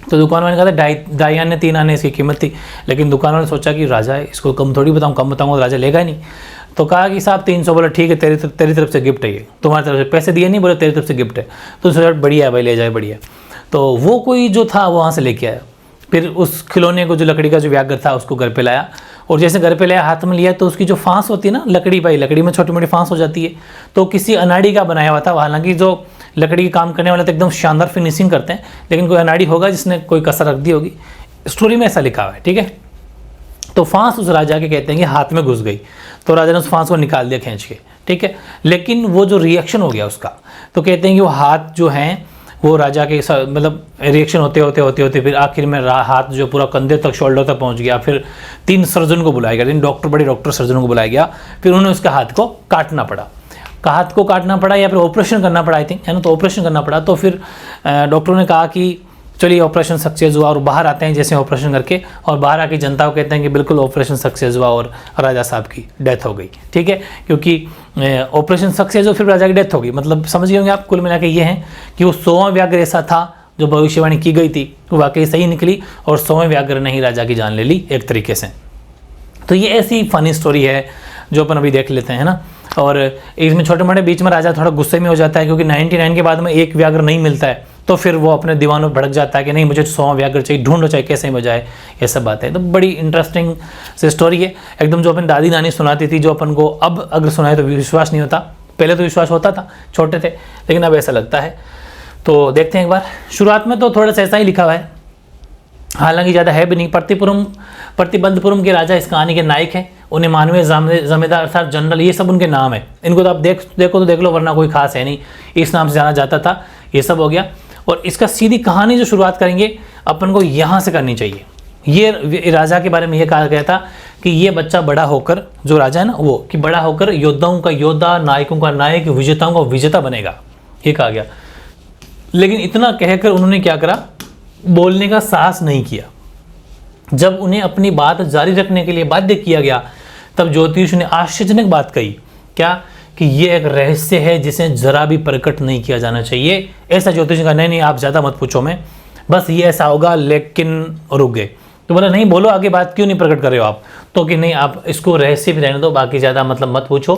तो दुकान वाले ने कहा 2 आने 3 आने इसकी कीमत थी। लेकिन दुकान वाले ने सोचा कि राजा है, इसको कम थोड़ी बताऊँ, कम बताऊँगा तो राजा लेगा ही नहीं। तो कहा कि साहब 300। बोला ठीक है, तेरी तरफ से गिफ्ट है ये, तुम्हारी तरफ से पैसे दिए नहीं, बोले तेरी तरफ से गिफ्ट है। तो सोचा बढ़िया है भाई, ले जाए, बढ़िया। तो वो कोई जो था वो वहाँ से लेके आया। फिर उस खिलौने को, जो लकड़ी का जो व्याघ्र था, उसको घर पे लाया, और जैसे घर पे लाया, हाथ में लिया, तो उसकी जो फांस होती है ना, लकड़ी में छोटी मोटी फांस हो जाती है, तो किसी अनाड़ी का बनाया हुआ था। हालांकि जो लकड़ी के काम करने वाले तो एकदम शानदार फिनिशिंग करते हैं, लेकिन कोई अनाड़ी होगा जिसने कोई कसर रख दी होगी, स्टोरी में ऐसा लिखा हुआ है, ठीक है। तो फांस उस राजा के कहते हैं कि हाथ में घुस गई, तो राजा ने उस फांस को निकाल दिया खींच के, ठीक है। लेकिन वो जो रिएक्शन हो गया उसका, तो कहते हैं कि वो हाथ जो हैं वो राजा के मतलब रिएक्शन होते फिर आखिर में हाथ जो पूरा कंधे तक, शोल्डर तक पहुंच गया। फिर 3 सर्जन को बुलाया गया, 3 बड़े डॉक्टर सर्जनों को बुलाया गया। फिर उन्होंने उसका हाथ को काटना पड़ा, या फिर ऑपरेशन करना पड़ा, आई थिंक, है ना। तो ऑपरेशन करना पड़ा। तो फिर डॉक्टरों ने कहा कि चलिए ऑपरेशन सक्सेस हुआ, और बाहर आते हैं जैसे ऑपरेशन करके, और बाहर आके जनता को कहते हैं कि बिल्कुल ऑपरेशन सक्सेस हुआ और राजा साहब की डेथ हो गई, ठीक है। क्योंकि ऑपरेशन सक्सेस हो, फिर राजा की डेथ हो गई, मतलब समझ गए होंगे आप। कुल मिला के ये है कि वो 100वां व्याघ्र ऐसा था जो भविष्यवाणी की गई थी, वो वाकई सही निकली, और 100वें व्याघ्र ने ही राजा की जान ले ली एक तरीके से। तो ये ऐसी फनी स्टोरी है जो अपन अभी देख लेते हैं ना। और इसमें छोटे मोटे बीच में राजा थोड़ा गुस्से में हो जाता है, क्योंकि 99 के बाद में एक व्याघ्र नहीं मिलता है, तो फिर वो अपने दीवानों पर भड़क जाता है कि नहीं, मुझे 100वां व्याघ्र चाहिए, ढूंढो चाहे कैसे भी हो जाए, ये सब बात है। तो बड़ी इंटरेस्टिंग सी स्टोरी है एकदम, जो अपन दादी नानी सुनाती थी, जो अपन को अब अगर सुनाए तो विश्वास नहीं होता। पहले तो विश्वास होता था, छोटे थे, लेकिन अब ऐसा लगता है। तो देखते हैं एक बार। शुरुआत में तो थोड़ा सा ऐसा ही लिखा हुआ है, हालांकि ज़्यादा है भी नहीं। प्रतिबंधपुरम के राजा इस कहानी के नायक हैं। उन्हें मानवीय जमींदार अर्थात जनरल, ये सब उनके नाम है। इनको तो आप देखो तो देख लो, वरना कोई खास है नहीं, इस नाम से जाना जाता था। ये सब हो गया। और इसका सीधी कहानी जो शुरुआत करेंगे अपन को यहाँ से करनी चाहिए। ये राजा के बारे में ये कहा गया था कि ये बच्चा बड़ा होकर, जो राजा है ना वो, कि बड़ा होकर योद्धाओं का योद्धा, नायकों का नायक, विजेताओं का विजेता बनेगा, ये कहा गया। लेकिन इतना कहकर उन्होंने क्या करा, बोलने का साहस नहीं किया। जब उन्हें अपनी बात जारी रखने के लिए बाध्य किया गया, तब ज्योतिष ने आश्चर्यजनक बात कही, क्या, कि ये एक रहस्य है जिसे जरा भी प्रकट नहीं किया जाना चाहिए। ऐसा ज्योतिष ने कहा, नहीं आप ज़्यादा मत पूछो, मैं बस ये ऐसा होगा, लेकिन रुक गए। तो बोला नहीं बोलो आगे, बात क्यों नहीं प्रकट कर रहे हो आप। तो कि नहीं आप इसको रहस्य भी रहने दो, बाकी ज़्यादा मतलब मत पूछो।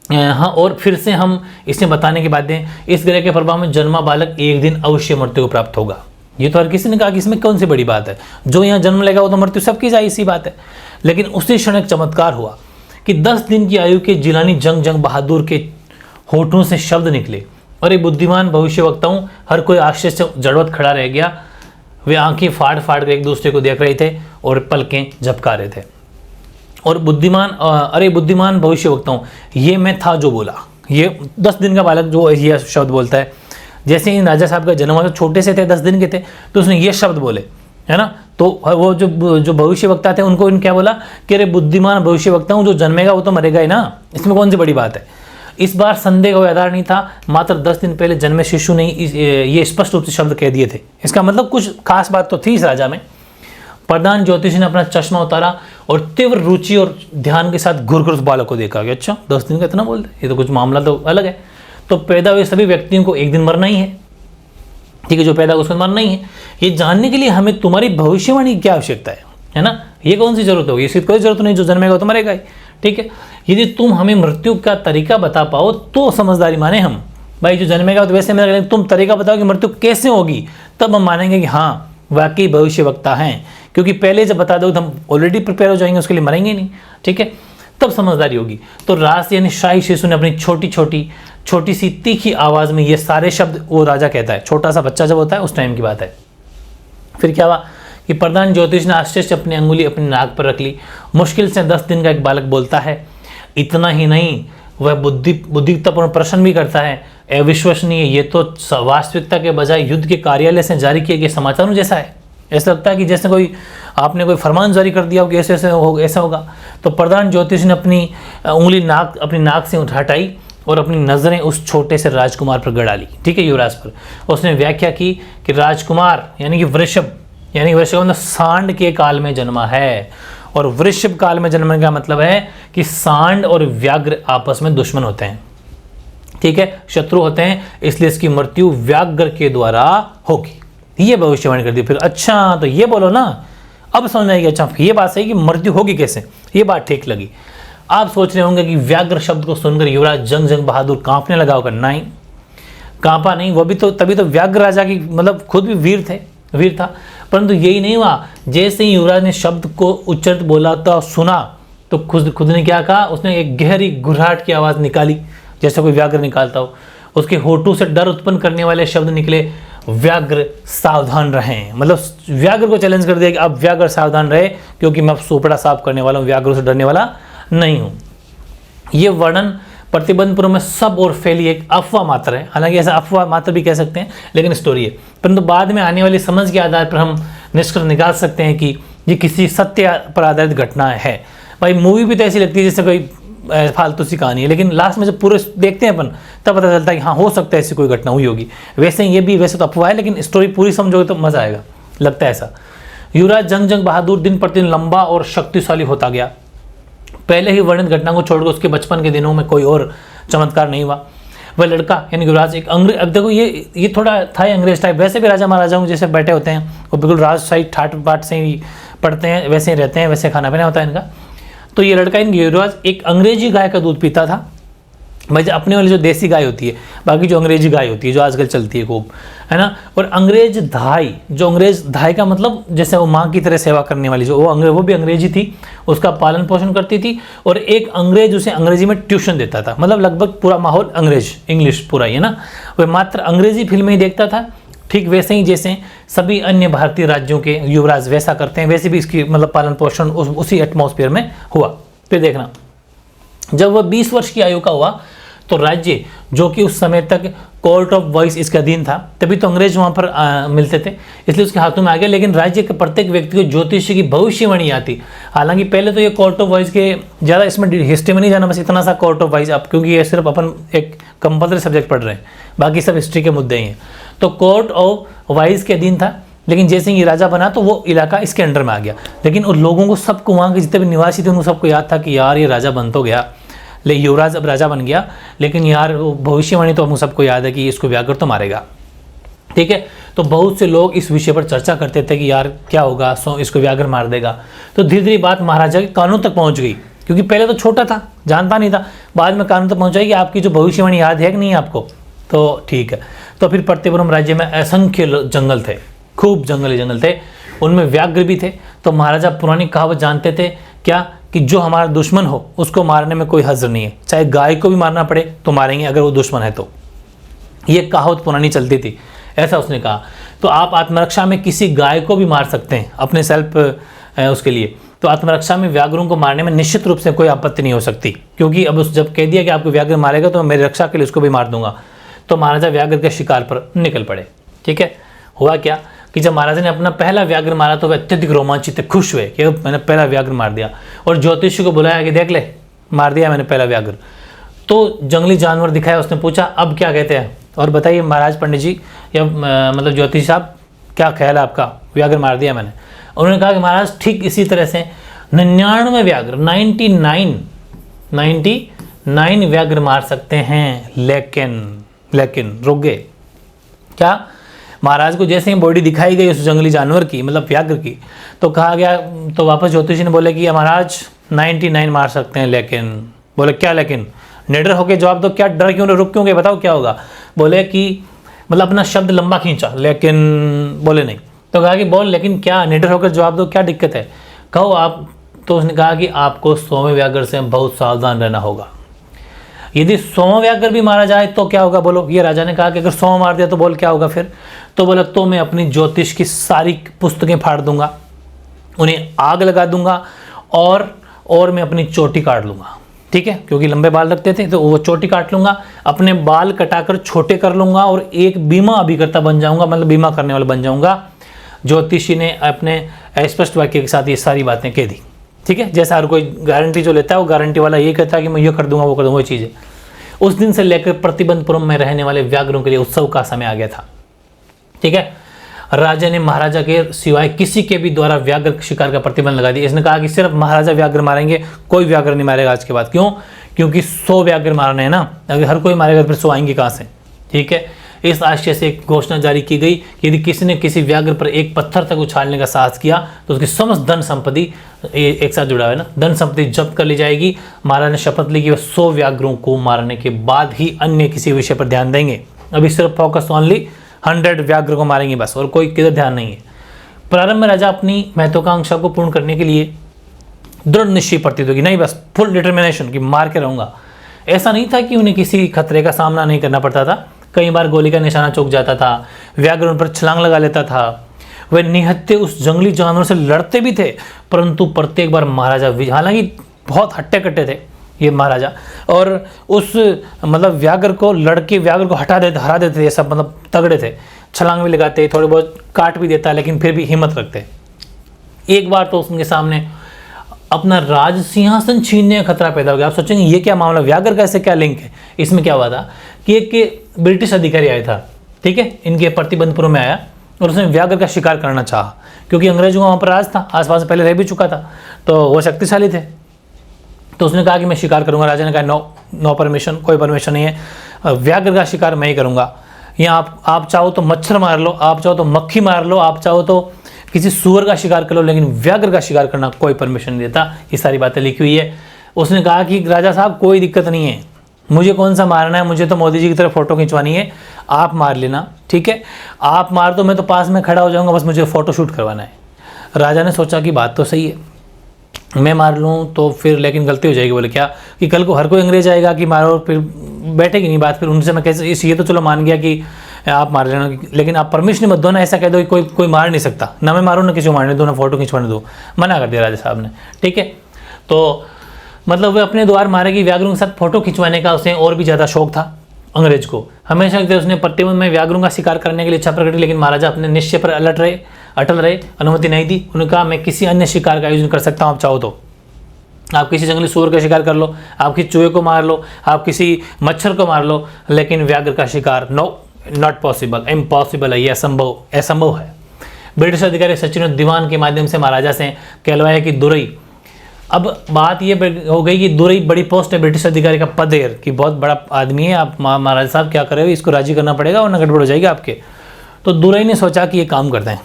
हाँ, और फिर से हम इसे बताने के बाद दें, इस ग्रह के प्रभाव में जन्मा बालक एक दिन अवश्य मृत्यु को प्राप्त होगा। ये तो हर किसी ने कहा कि इसमें कौन सी बड़ी बात है, जो यहाँ जन्म लेगा वो तो मृत्यु सबकी जाए, इसी बात है। लेकिन उसी क्षण एक चमत्कार हुआ कि 10 दिन की आयु के जिलानी जंग बहादुर के होठों से शब्द निकले, और ये बुद्धिमान भविष्यवक्ताओं हर कोई आश्चर्य से जड़वत खड़ा रह गया। वे आंखें फाड़ कर एक दूसरे को देख रहे थे और पलकें झपका रहे थे। और बुद्धिमान भविष्यवक्ताओं, ये मैं था जो बोला। ये 10 दिन का बालक जो ये शब्द बोलता है, जैसे ही राजा साहब का जन्म हुआ, छोटे से थे, 10 दिन के थे, तो उसने ये शब्द बोले, है ना। तो वो जो भविष्यवक्ता थे उनको इन क्या बोला कि अरे बुद्धिमान भविष्यवक्ता हूँ, जो जन्मेगा वो तो मरेगा ही ना, इसमें कौन सी बड़ी बात है। इस बार संदेह का आधार नहीं था, मात्र 10 दिन पहले जन्मे शिशु ने ये स्पष्ट रूप से शब्द कह दिए थे। इसका मतलब कुछ खास बात तो थी इस राजा में। प्रधान ज्योतिषी ने अपना चश्मा उतारा और तीव्र रुचि और ध्यान के साथ घूर कर उस बालक को देखा कि अच्छा 10 दिन का इतना बोलते, ये तो कुछ मामला तो अलग है। तो पैदा हुए सभी व्यक्तियों को एक दिन मरना ही है, ठीक है, जो पैदा उसको मरना ही है। ये जानने के लिए हमें तुम्हारी भविष्यवाणी की क्या आवश्यकता है ना। ये कौन सी जरूरत होगी, इसकी कोई जरूरत नहीं, जो जन्मेगा तो मरेगा ही, ठीक है। यदि तुम हमें मृत्यु का तरीका बता पाओ तो समझदारी माने हम। भाई जो जन्मेगा तो वैसे मरेगा, तुम तरीका बताओ कि मृत्यु कैसे होगी, तब हम मानेंगे कि हाँ वाकई भविष्यवक्ता हैं। क्योंकि पहले जब बता दो तो हम ऑलरेडी प्रिपेयर हो जाएंगे, उसके लिए मरेंगे नहीं, ठीक है, तब समझदारी होगी। तो राज यानी शाही शिशु ने अपनी छोटी सी तीखी आवाज़ में ये सारे शब्द, वो राजा कहता है, छोटा सा बच्चा जब होता है उस टाइम की बात है। फिर क्या हुआ कि प्रधान ज्योतिष ने आश्चर्य से अपनी अंगुली अपनी नाक पर रख ली। मुश्किल से 10 दिन का एक बालक बोलता है। इतना ही नहीं, वह बुद्धितापूर्ण प्रश्न भी करता है। अविश्वसनीय, ये तो वास्तविकता के बजाय युद्ध के कार्यालय से जारी किए गए समाचारों जैसा है। ऐसा लगता है कि जैसे कोई आपने कोई फरमान जारी कर दिया हो कि ऐसे ऐसा होगा। तो प्रधान ज्योतिष ने अपनी उंगली अपनी नाक से हटाई और अपनी नज़रें उस छोटे से राजकुमार पर गड़ा ली, ठीक है, युवराज पर। उसने व्याख्या की कि राजकुमार यानी कि वृषभ मतलब सांड के काल में जन्मा है। और वृषभ काल में जन्मने का मतलब है कि सांड और व्याघ्र आपस में दुश्मन होते हैं, ठीक है, शत्रु होते हैं, इसलिए इसकी मृत्यु व्याघ्र के द्वारा होगी। ये भविष्यवाणी कर दी। फिर अच्छा तो ये बोलो ना, अब समझ आएगी, अच्छा ये बात सही कि मृत्यु होगी कैसे, ये बात ठीक लगी। आप सोच रहे होंगे कि व्याघ्र शब्द को सुनकर युवराज जंग बहादुर कांपने लगा होगा। नहीं, कांपा नहीं, वो भी तो तभी तो व्याघ्र राजा की मतलब खुद भी वीर था। परंतु यही नहीं हुआ, जैसे ही युवराज ने शब्द को उच्चरित बोला तो सुना तो खुद ने क्या कहा, उसने एक गहरी गुर्राहट की आवाज़ निकाली जैसे कोई व्याघ्र निकालता हो। उसके होठों से डर उत्पन्न करने वाले शब्द निकले, व्याघ्र सावधान रहें। मतलब व्याघ्र को चैलेंज कर दिया कि अब व्याघ्र सावधान रहे, क्योंकि मैं सोपड़ा साफ करने वाला हूँ, व्याघ्रों से डरने वाला नहीं हूँ। ये वर्णन प्रतिबंधपुर में सब और फैली एक अफवाह मात्र है। हालांकि ऐसा अफवाह मात्र भी कह सकते हैं, लेकिन स्टोरी है। परंतु बाद में आने वाली समझ के आधार पर हम निष्कर्ष निकाल सकते हैं कि ये किसी सत्य पर आधारित घटना है। भाई मूवी भी तो ऐसी लगती है जैसे कोई फालतू सी कहानी है, लेकिन लास्ट में जब पूरे देखते हैं अपन तब पता चलता है कि हाँ हो सकता है ऐसी कोई घटना हुई होगी। वैसे ये भी वैसे तो अफवाह है, लेकिन स्टोरी पूरी समझोगे तो मजा आएगा, लगता है ऐसा। युवराज जंग बहादुर दिन प्रतिदिन लंबा और शक्तिशाली होता गया। पहले ही वर्णित घटना को छोड़कर उसके बचपन के दिनों में कोई और चमत्कार नहीं हुआ। वह लड़का यानी युवराज एक अंग्रेज, अब देखो ये थोड़ा था अंग्रेज टाइप। वैसे भी राजा महाराजाओं जैसे बैठे होते हैं, वो बिल्कुल राजशाही ठाट बाट से ही पढ़ते हैं, वैसे ही रहते हैं, वैसे खाना पीना होता है इनका। तो ये लड़का युवराज एक अंग्रेजी गाय का दूध पीता था। भाई अपने वाली जो देसी गाय होती है, बाकी जो अंग्रेजी गाय होती है जो आजकल चलती है खूब, है ना। और अंग्रेज धाई का मतलब जैसे वो माँ की तरह सेवा करने वाली, जो वो भी अंग्रेजी थी, उसका पालन पोषण करती थी। और एक अंग्रेज उसे अंग्रेजी में ट्यूशन देता था। मतलब लगभग पूरा माहौल इंग्लिश पूरा ही है ना। वह मात्र अंग्रेजी फिल्में ही देखता था, ठीक वैसे ही जैसे सभी अन्य भारतीय राज्यों के युवराज वैसा करते हैं, वैसे भी इसकी मतलब पालन पोषण उसी एटमॉस्फेयर में हुआ। फिर देखना, जब वह 20 वर्ष की आयु का हुआ तो राज्य, जो कि उस समय तक कोर्ट ऑफ वॉइस इसके अधीन था, तभी तो अंग्रेज वहाँ पर मिलते थे, इसलिए उसके हाथों में आ गया। लेकिन राज्य के प्रत्येक व्यक्ति को ज्योतिषी की भविष्यवाणी आती। हालांकि पहले तो ये कोर्ट ऑफ वॉइस के ज़्यादा इसमें हिस्ट्री में नहीं जाना, बस इतना सा कोर्ट ऑफ वॉइस, अब क्योंकि ये सिर्फ अपन एक कंपलसरी सब्जेक्ट पढ़ रहे हैं, बाकी सब हिस्ट्री के मुद्दे ही हैं। तो कोर्ट ऑफ वॉइस के अधीन था, लेकिन जैसे ही राजा बना तो वो इलाका इसके अंडर में आ गया। लेकिन उन लोगों को, सबको, वहाँ के जितने भी निवासी थे, उनको सबको याद था कि यार ये राजा बन तो गया, लेकिन युवराज अब राजा बन गया, लेकिन यार भविष्यवाणी तो हम सबको याद है कि इसको व्याघ्र तो मारेगा, ठीक है। तो बहुत से लोग इस विषय पर चर्चा करते थे कि यार क्या होगा, इसको व्याघ्र मार देगा। तो धीरे धीरे बात महाराजा के कानों तक पहुंच गई, क्योंकि पहले तो छोटा था, जानता नहीं था, बाद में कानून तक पहुंचाई कि आपकी जो भविष्यवाणी याद है कि नहीं आपको, तो ठीक है। तो फिर प्रतिपुरम राज्य में असंख्य जंगल थे, खूब जंगल थे, उनमें व्याघ्र भी थे। तो महाराजा पुरानी कहावत जानते थे क्या, कि जो हमारा दुश्मन हो उसको मारने में कोई हर्ज नहीं है, चाहे गाय को भी मारना पड़े तो मारेंगे अगर वो दुश्मन है तो। ये कहावत पुरानी चलती थी, ऐसा उसने कहा। तो आप आत्मरक्षा में किसी गाय को भी मार सकते हैं अपने सेल्फ उसके लिए। तो आत्मरक्षा में व्याघ्रों को मारने में निश्चित रूप से कोई आपत्ति नहीं हो सकती, क्योंकि अब जब कह दिया कि आपको व्याघ्र मारेगा तो मैं मेरी रक्षा के लिए उसको भी मार दूंगा। तो महाराजा व्याघ्र के शिकार पर निकल पड़े, ठीक है। हुआ क्या कि जब महाराजा ने अपना पहला व्याघ्र मारा तो वे अत्यधिक रोमांचित थे, खुश हुए कि मैंने पहला व्याघ्र मार दिया, और ज्योतिषी को बुलाया कि देख ले, मार दिया मैंने पहला व्याघ्र। तो जंगली जानवर दिखाया, उसने पूछा अब क्या कहते हैं, और बताइए महाराज पंडित जी या मतलब ज्योतिषी साहब, क्या ख्याल है आपका, व्याघ्र मार दिया मैंने। उन्होंने कहा कि महाराज ठीक इसी तरह से 99 व्याघ्र 99 व्याघ्र मार सकते हैं, लेकिन रुक गए क्या। महाराज को जैसे ही बॉडी दिखाई गई उस जंगली जानवर की, मतलब व्याघ्र की, तो कहा गया, तो वापस ज्योतिषी ने बोले कि महाराज 99 मार सकते हैं, लेकिन। बोले क्या लेकिन, निडर होकर जवाब दो, क्या डर क्यों, रुक क्यों गए, बताओ क्या होगा। बोले कि मतलब अपना शब्द लंबा खींचा, लेकिन बोले नहीं। तो कहा कि बोल लेकिन क्या, निडर होकर जवाब दो, क्या दिक्कत है, कहो आप। तो उसने कहा कि आपको 100वें व्याघ्र से बहुत सावधान रहना होगा। यदि 100वां व्याघ्र भी मारा जाए तो क्या होगा, बोलो। ये राजा ने कहा कि अगर 100वां मार दिया तो बोल क्या होगा फिर। तो बोला तो मैं अपनी ज्योतिष की सारी पुस्तकें फाड़ दूंगा, उन्हें आग लगा दूंगा, और मैं अपनी चोटी काट लूंगा, ठीक है, क्योंकि लंबे बाल रखते थे तो वो चोटी काट लूंगा, अपने बाल कटाकर छोटे कर लूंगा और एक बीमा अभिकर्ता बन जाऊंगा, मतलब बीमा करने वाला बन जाऊंगा। ज्योतिषी ने अपने स्पष्ट वाक्य के साथ ये सारी बातें कह दी। ठीक है, जैसा हर कोई गारंटी जो लेता है वो गारंटी वाला ये कहता है कि मैं ये कर दूंगा वो कर दूंगा, वो चीज़ है। उस दिन से लेकर प्रतिबंधपुरम में रहने वाले व्याघ्रों के लिए उत्सव का समय आ गया था। ठीक है, राजा ने महाराजा के सिवाय किसी के भी द्वारा व्याघ्र शिकार का प्रतिबंध लगा दिया। इसने कहा कि सिर्फ महाराजा व्याघ्र मारेंगे, कोई व्याघ्र नहीं मारेगा आज के बाद। क्यों? क्योंकि 100 व्याघ्र मारने हैं ना, अगर हर कोई मारेगा फिर 100 आएंगे कहाँ से। ठीक है, इस आशय से एक घोषणा जारी की गई कि यदि किसी ने किसी व्याघ्र पर एक पत्थर तक उछालने का साहस किया तो उसकी समस्त धन संपत्ति, एक साथ जुड़ा है ना, धन संपत्ति जब्त कर ली जाएगी। महाराज ने शपथ ली कि वह 100 व्याघ्रों को मारने के बाद ही अन्य किसी विषय पर ध्यान देंगे। अभी सिर्फ फोकस ओनली 100 व्याघ्र को मारेंगे बस, और कोई किधर ध्यान नहीं है। प्रारंभ में राजा अपनी महत्वाकांक्षा को पूर्ण करने के लिए दृढ़ निश्चय प्रतीत होगी, नहीं बस फुल डिटर्मिनेशन कि मार के रहूंगा। ऐसा नहीं था कि उन्हें किसी खतरे का सामना नहीं करना पड़ता था। कई बार गोली का निशाना चूक जाता था, व्याघ्र उन पर छलांग लगा लेता था। वे निहत्थे उस जंगली जानवर से लड़ते भी थे, परंतु प्रत्येक बार महाराजा, हालांकि बहुत हट्टे कट्टे थे ये महाराजा, और उस मतलब व्याघ्र को लड़के व्याघ्र को हरा देते थे, सब मतलब तगड़े थे, छलांग भी लगाते, थोड़े बहुत काट भी देता, लेकिन फिर भी हिम्मत रखते। एक बार तो उनके सामने अपना राज सिंहासन छीनने का खतरा पैदा हो गया। आप सोचेंगे ये क्या मामला, व्याघ्र का ऐसे क्या लिंक है? इसमें क्या हुआ था कि एक ब्रिटिश अधिकारी आया था, ठीक है, इनके प्रतिबंधपुर में आया और उसने व्याघ्र का शिकार करना चाहा, क्योंकि अंग्रेजों का वहाँ पर राज था, आसपास में पहले रह भी चुका था, तो वो शक्तिशाली थे। तो उसने कहा कि मैं शिकार करूंगा। राजा ने कहा नो परमिशन, कोई परमिशन नहीं है, व्याघ्र का शिकार मैं ही करूंगा। यहाँ आप चाहो तो मच्छर मार लो, आप चाहो तो मक्खी मार लो, आप चाहो तो किसी सुअर का शिकार कर लो, लेकिन व्याघ्र का शिकार करना कोई परमिशन नहीं देता। ये सारी बातें लिखी हुई है। उसने कहा कि राजा साहब कोई दिक्कत नहीं है, मुझे कौन सा मारना है, मुझे तो मोदी जी की तरह फोटो खिंचवानी है, आप मार लेना। ठीक है, आप मार दो, मैं तो पास में खड़ा हो जाऊंगा, बस मुझे फोटो शूट करवाना है। राजा ने सोचा कि बात तो सही है, मैं मार लूँ तो फिर लेकिन गलती हो जाएगी। बोले क्या कि कल को हर कोई अंग्रेज आएगा कि मारो, फिर बैठेगी नहीं बात, फिर उनसे मैं कैसे, ये तो चलो मान गया कि आप मार लेना, लेकिन आप परमिशन मत दो ना, ऐसा कह दो कि कोई मार नहीं सकता, ना मैं मारूँ ना किसी को मारने दो, ना फोटो खिंचवाने दो। मना कर दिया राजा साहब ने। ठीक है, तो मतलब वे अपने द्वार मारेगी व्याघ्रों के साथ फोटो खिंचवाने का उसे और भी ज़्यादा शौक था अंग्रेज को। हमेशा उसने प्रतिबंध में व्याघ्रों का शिकार करने के लिए इच्छा प्रकट की, लेकिन महाराजा अपने निश्चय पर अटल रहे, अनुमति नहीं दी। उन्होंने कहा मैं किसी अन्य शिकार का आयोजन कर सकता हूँ, आप चाहो तो आप किसी जंगली सूअर का शिकार कर लो, आप किसी चूहे को मार लो, आप किसी मच्छर को मार लो, लेकिन व्याघ्र का शिकार नो, नॉट पॉसिबल, इम्पॉसिबल है, ये असंभव है। ब्रिटिश अधिकारी सचिन दीवान के माध्यम से महाराजा से कहलवाया कि दुरई, अब बात ये हो गई कि दुरई बड़ी पोस्ट है, ब्रिटिश अधिकारी का पद है कि बहुत बड़ा आदमी है, आप महाराजा साहब क्या करें, इसको राजी करना पड़ेगा वरना गड़बड़ हो जाएगी आपके। तो दुरई ने सोचा कि ये काम करते हैं,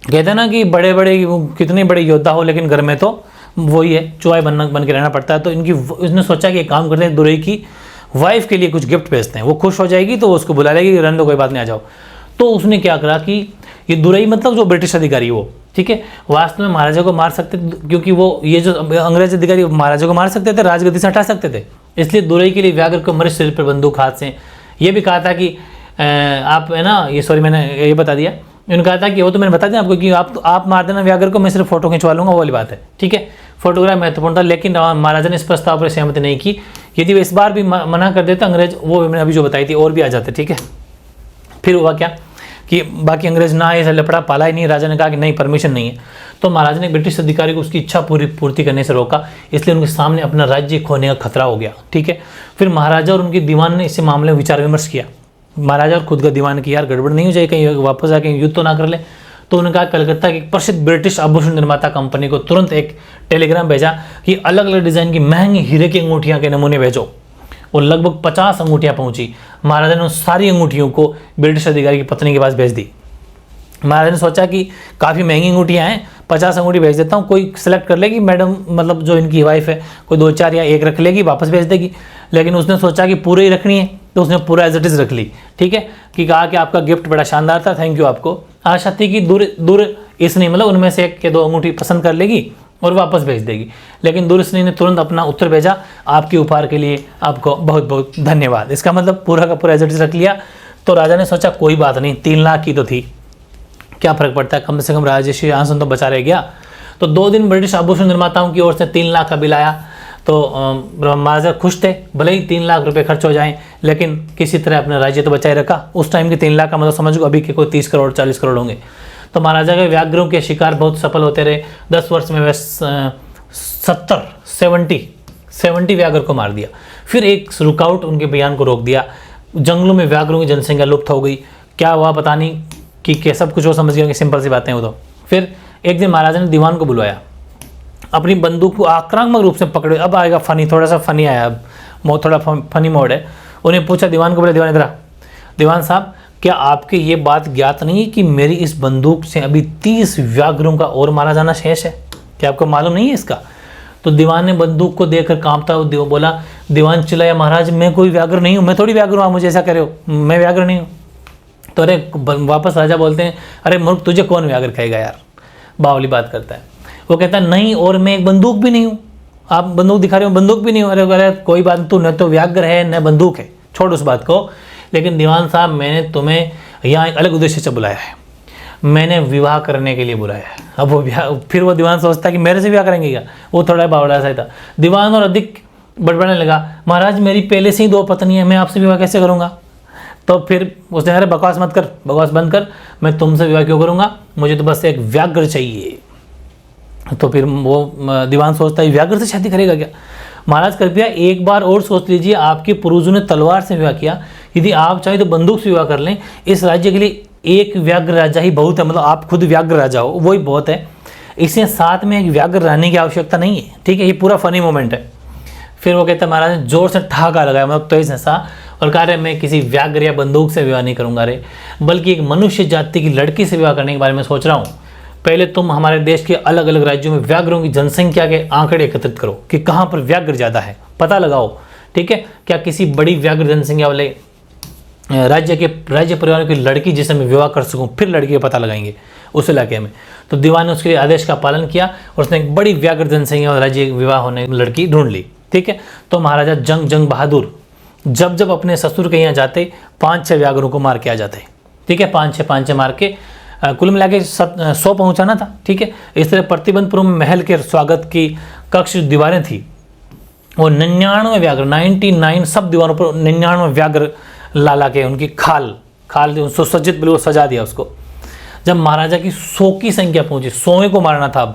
कहते हैं ना कि बड़े बड़े कितने बड़े योद्धा हो लेकिन घर में तो वही है, चुहाई बन के रहना पड़ता है। तो उसने सोचा कि ये काम करते हैं, दुरई की वाइफ के लिए कुछ गिफ्ट भेजते हैं, वो खुश हो जाएगी तो उसको बुला लेगी, रन दो कोई बात नहीं, आ जाओ। तो उसने क्या करा कि ये दुरई मतलब जो ब्रिटिश अधिकारी वो, ठीक है, वास्तव में महाराजा को मार सकते, क्योंकि वो ये जो अंग्रेज अधिकारी महाराजा को मार सकते थे, राजगद्दी से हटा सकते थे, इसलिए दुरई के लिए व्याघ्र को मृत शरीर पर बंदूक हाथ से ये भी कहा था कि आप है ना, ये सॉरी मैंने ये बता दिया, उन्होंने कहा था कि वो तो मैंने बता दिया आपको कि आप मार देना व्याघ्र को, मैं सिर्फ फोटो खिंचवा लूंगा, वो वाली बात है। ठीक है, फोटोग्राफ महत्वपूर्ण था, लेकिन महाराजा ने इस प्रस्ताव पर सहमति नहीं की। यदि वो इस बार भी मना कर देता अंग्रेज, वो मैंने अभी जो बताई थी और भी आ जाते। ठीक है, फिर हुआ क्या कि बाकी अंग्रेज ना ऐसा लपड़ा पाला ही नहीं। राजा ने कहा कि नहीं, परमिशन नहीं है। तो महाराजा ने ब्रिटिश अधिकारी को उसकी इच्छा पूर्ति करने से रोका, इसलिए उनके सामने अपना राज्य खोने का खतरा हो गया। ठीक है, फिर महाराजा और उनके दीवान ने इस मामले में विचार विमर्श किया। महाराजा और खुद का दीवान की यार गड़बड़ नहीं हो जाए, कहीं वापस आके युद्ध तो ना कर ले। तो उन्होंने कहा कलकत्ता की प्रसिद्ध ब्रिटिश आभूषण निर्माता कंपनी को तुरंत एक टेलीग्राम भेजा कि अलग अलग डिजाइन की महंगी हीरे की अंगूठियां के नमूने भेजो, और लगभग 50 अंगूठियां पहुंची। महाराजा ने उस सारी अंगूठियों को ब्रिटिश अधिकारी की पत्नी के पास भेज दी। महाराजा ने सोचा कि काफ़ी महंगी अंगूठियां हैं, 50 अंगूठी भेज देता हूँ, कोई सिलेक्ट कर लेगी मैडम, मतलब जो इनकी वाइफ है, कोई 2-4 या 1 रख लेगी, वापस भेज देगी। लेकिन उसने सोचा कि पूरे ही रखनी है, तो उसने पूरा एज इट इज़ रख ली। ठीक है, कि कहा कि आपका गिफ्ट बड़ा शानदार था, थैंक यू आपको। आशा थी कि दूर इसने मतलब उनमें से 1 या 2 अंगूठी पसंद कर लेगी और वापस भेज देगी, लेकिन दूरस्नी ने तुरंत अपना उत्तर भेजा, आपके उपहार के लिए आपको बहुत बहुत धन्यवाद। इसका मतलब पूरा का पूरा एज इट इज़ रख लिया। तो राजा ने सोचा कोई बात नहीं, 3 लाख की तो थी, क्या फर्क पड़ता है, कम से कम राजस्व आसन तो बचा रह गया। तो 2 दिन ब्रिटिश आभूषण निर्माताओं की ओर से 3 लाख का बिल आया। तो महाराजा खुश थे, भले ही 3 लाख रुपए खर्च हो जाएं, लेकिन किसी तरह अपना राज्य तो बचाए रखा। उस टाइम के 3 लाख का मतलब समझो अभी के कोई 30 करोड़ 40 करोड़ होंगे। तो महाराजा के व्याघ्रों के शिकार बहुत सफल होते रहे। 10 वर्ष में वे 70 व्याघ्र को मार दिया। फिर एक रुकावट उनके अभियान को रोक दिया। जंगलों में व्याघ्रों की जनसंख्या लुप्त हो गई। क्या हुआ पता नहीं कि सब कुछ वो समझ गया कि सिंपल सी बातें हो। तो फिर एक दिन महाराजा ने दीवान को बुलवाया, अपनी बंदूक को आक्रामक रूप से पकड़े। अब आएगा फनी, थोड़ा सा फनी आया, अब थोड़ा फनी मोड है। उन्हें पूछा, दीवान को बोले, दीवान इधर आ। दीवान साहब, क्या आपके ये बात ज्ञात नहीं है कि मेरी इस बंदूक से अभी 30 व्याघ्रों का और मारा जाना शेष है? क्या आपको मालूम नहीं है इसका? तो दीवान ने बंदूक को देखकर कांपता हुआ बोला, दीवान चिल्लाया, महाराज मैं कोई व्याघ्र नहीं हूँ, मैं थोड़ी व्याघ्र हूँ, आप मुझे ऐसा कह रहे हो, मैं व्याघ्र नहीं हूँ। तो अरे वापस राजा बोलते हैं, अरे मूर्ख, तुझे कौन व्याघ्र कहेगा यार, बावली बात करता है। वो कहता है, नहीं, और मैं एक बंदूक भी नहीं हूँ, आप बंदूक दिखा रहे हो, बंदूक भी नहीं हूँ। अरे कोई बात नहीं, तू न तो व्याघ्र है न बंदूक है, छोड़ उस बात को। लेकिन दीवान साहब, मैंने तुम्हें यहाँ एक अलग उद्देश्य से बुलाया है, मैंने विवाह करने के लिए बुलाया है। अब फिर वो दीवान सोचता है कि मेरे से विवाह करेंगे क्या? वो थोड़ा बावड़ा सा था। दीवान और अधिक बड़बड़ाने लगा, महाराज मेरी पहले से ही 2 पत्नी है, मैं आपसे विवाह कैसे करूँगा? तो फिर उसने, अरे बकवास मत कर, बकवास बंद कर, मैं तुमसे विवाह क्यों करूँगा, मुझे तो बस एक व्याघ्र चाहिए। तो फिर वो दीवान सोचता है, व्याघ्र से शादी करेगा क्या? महाराज कृपया एक बार और सोच लीजिए, आपके पूर्वजों ने तलवार से विवाह किया, यदि आप चाहे तो बंदूक से विवाह कर लें। इस राज्य के लिए एक व्याघ्र राजा ही बहुत है, मतलब आप खुद व्याघ्र राजा हो, वही बहुत है, इसे साथ में एक व्याघ्र रहने की आवश्यकता नहीं है। ठीक है, ये पूरा फनी मोमेंट है। फिर वो कहता है, महाराज ने जोर से ठहाका लगाया, मतलब तेज हंसा और कहा, रहे मैं किसी व्याघ्र या बंदूक से विवाह नहीं करूंगा रे, बल्कि एक मनुष्य जाति की लड़की से विवाह करने के बारे में सोच रहा हूँ। पहले तुम हमारे देश के अलग अलग राज्यों में व्याघ्रों की जनसंख्या के आंकड़े एकत्रित करो कि कहाँ पर व्याघ्र ज़्यादा है, पता लगाओ। ठीक है, क्या किसी बड़ी व्याघ्र जनसंख्या वाले राज्य परिवार की लड़की जिसे मैं विवाह कर सकूं, फिर लड़की का पता लगाएंगे उस इलाके में। तो दीवान ने उसके आदेश का पालन किया और उसने एक बड़ी व्याघ्र जनसंख्या वाले राज्य विवाह होने लड़की ढूंढ ली। ठीक है, तो महाराजा जंग बहादुर जब अपने ससुर के यहाँ जाते 5-6 व्याघ्रों को मार के आ जाते। ठीक है, 5-6 मार के कुल मिला के 100 पहुँचाना था। ठीक है, इस तरह प्रतिबंधपुर में महल के स्वागत की कक्ष दीवारें थी, वो 99 व्याघ्र, 99 सब दीवारों पर 99 व्याघ्र लाला के उनकी खाल सुसज्जित बिल्कुल सजा दिया उसको। जब महाराजा की 100 की संख्या पहुंची, 100वें को मारना था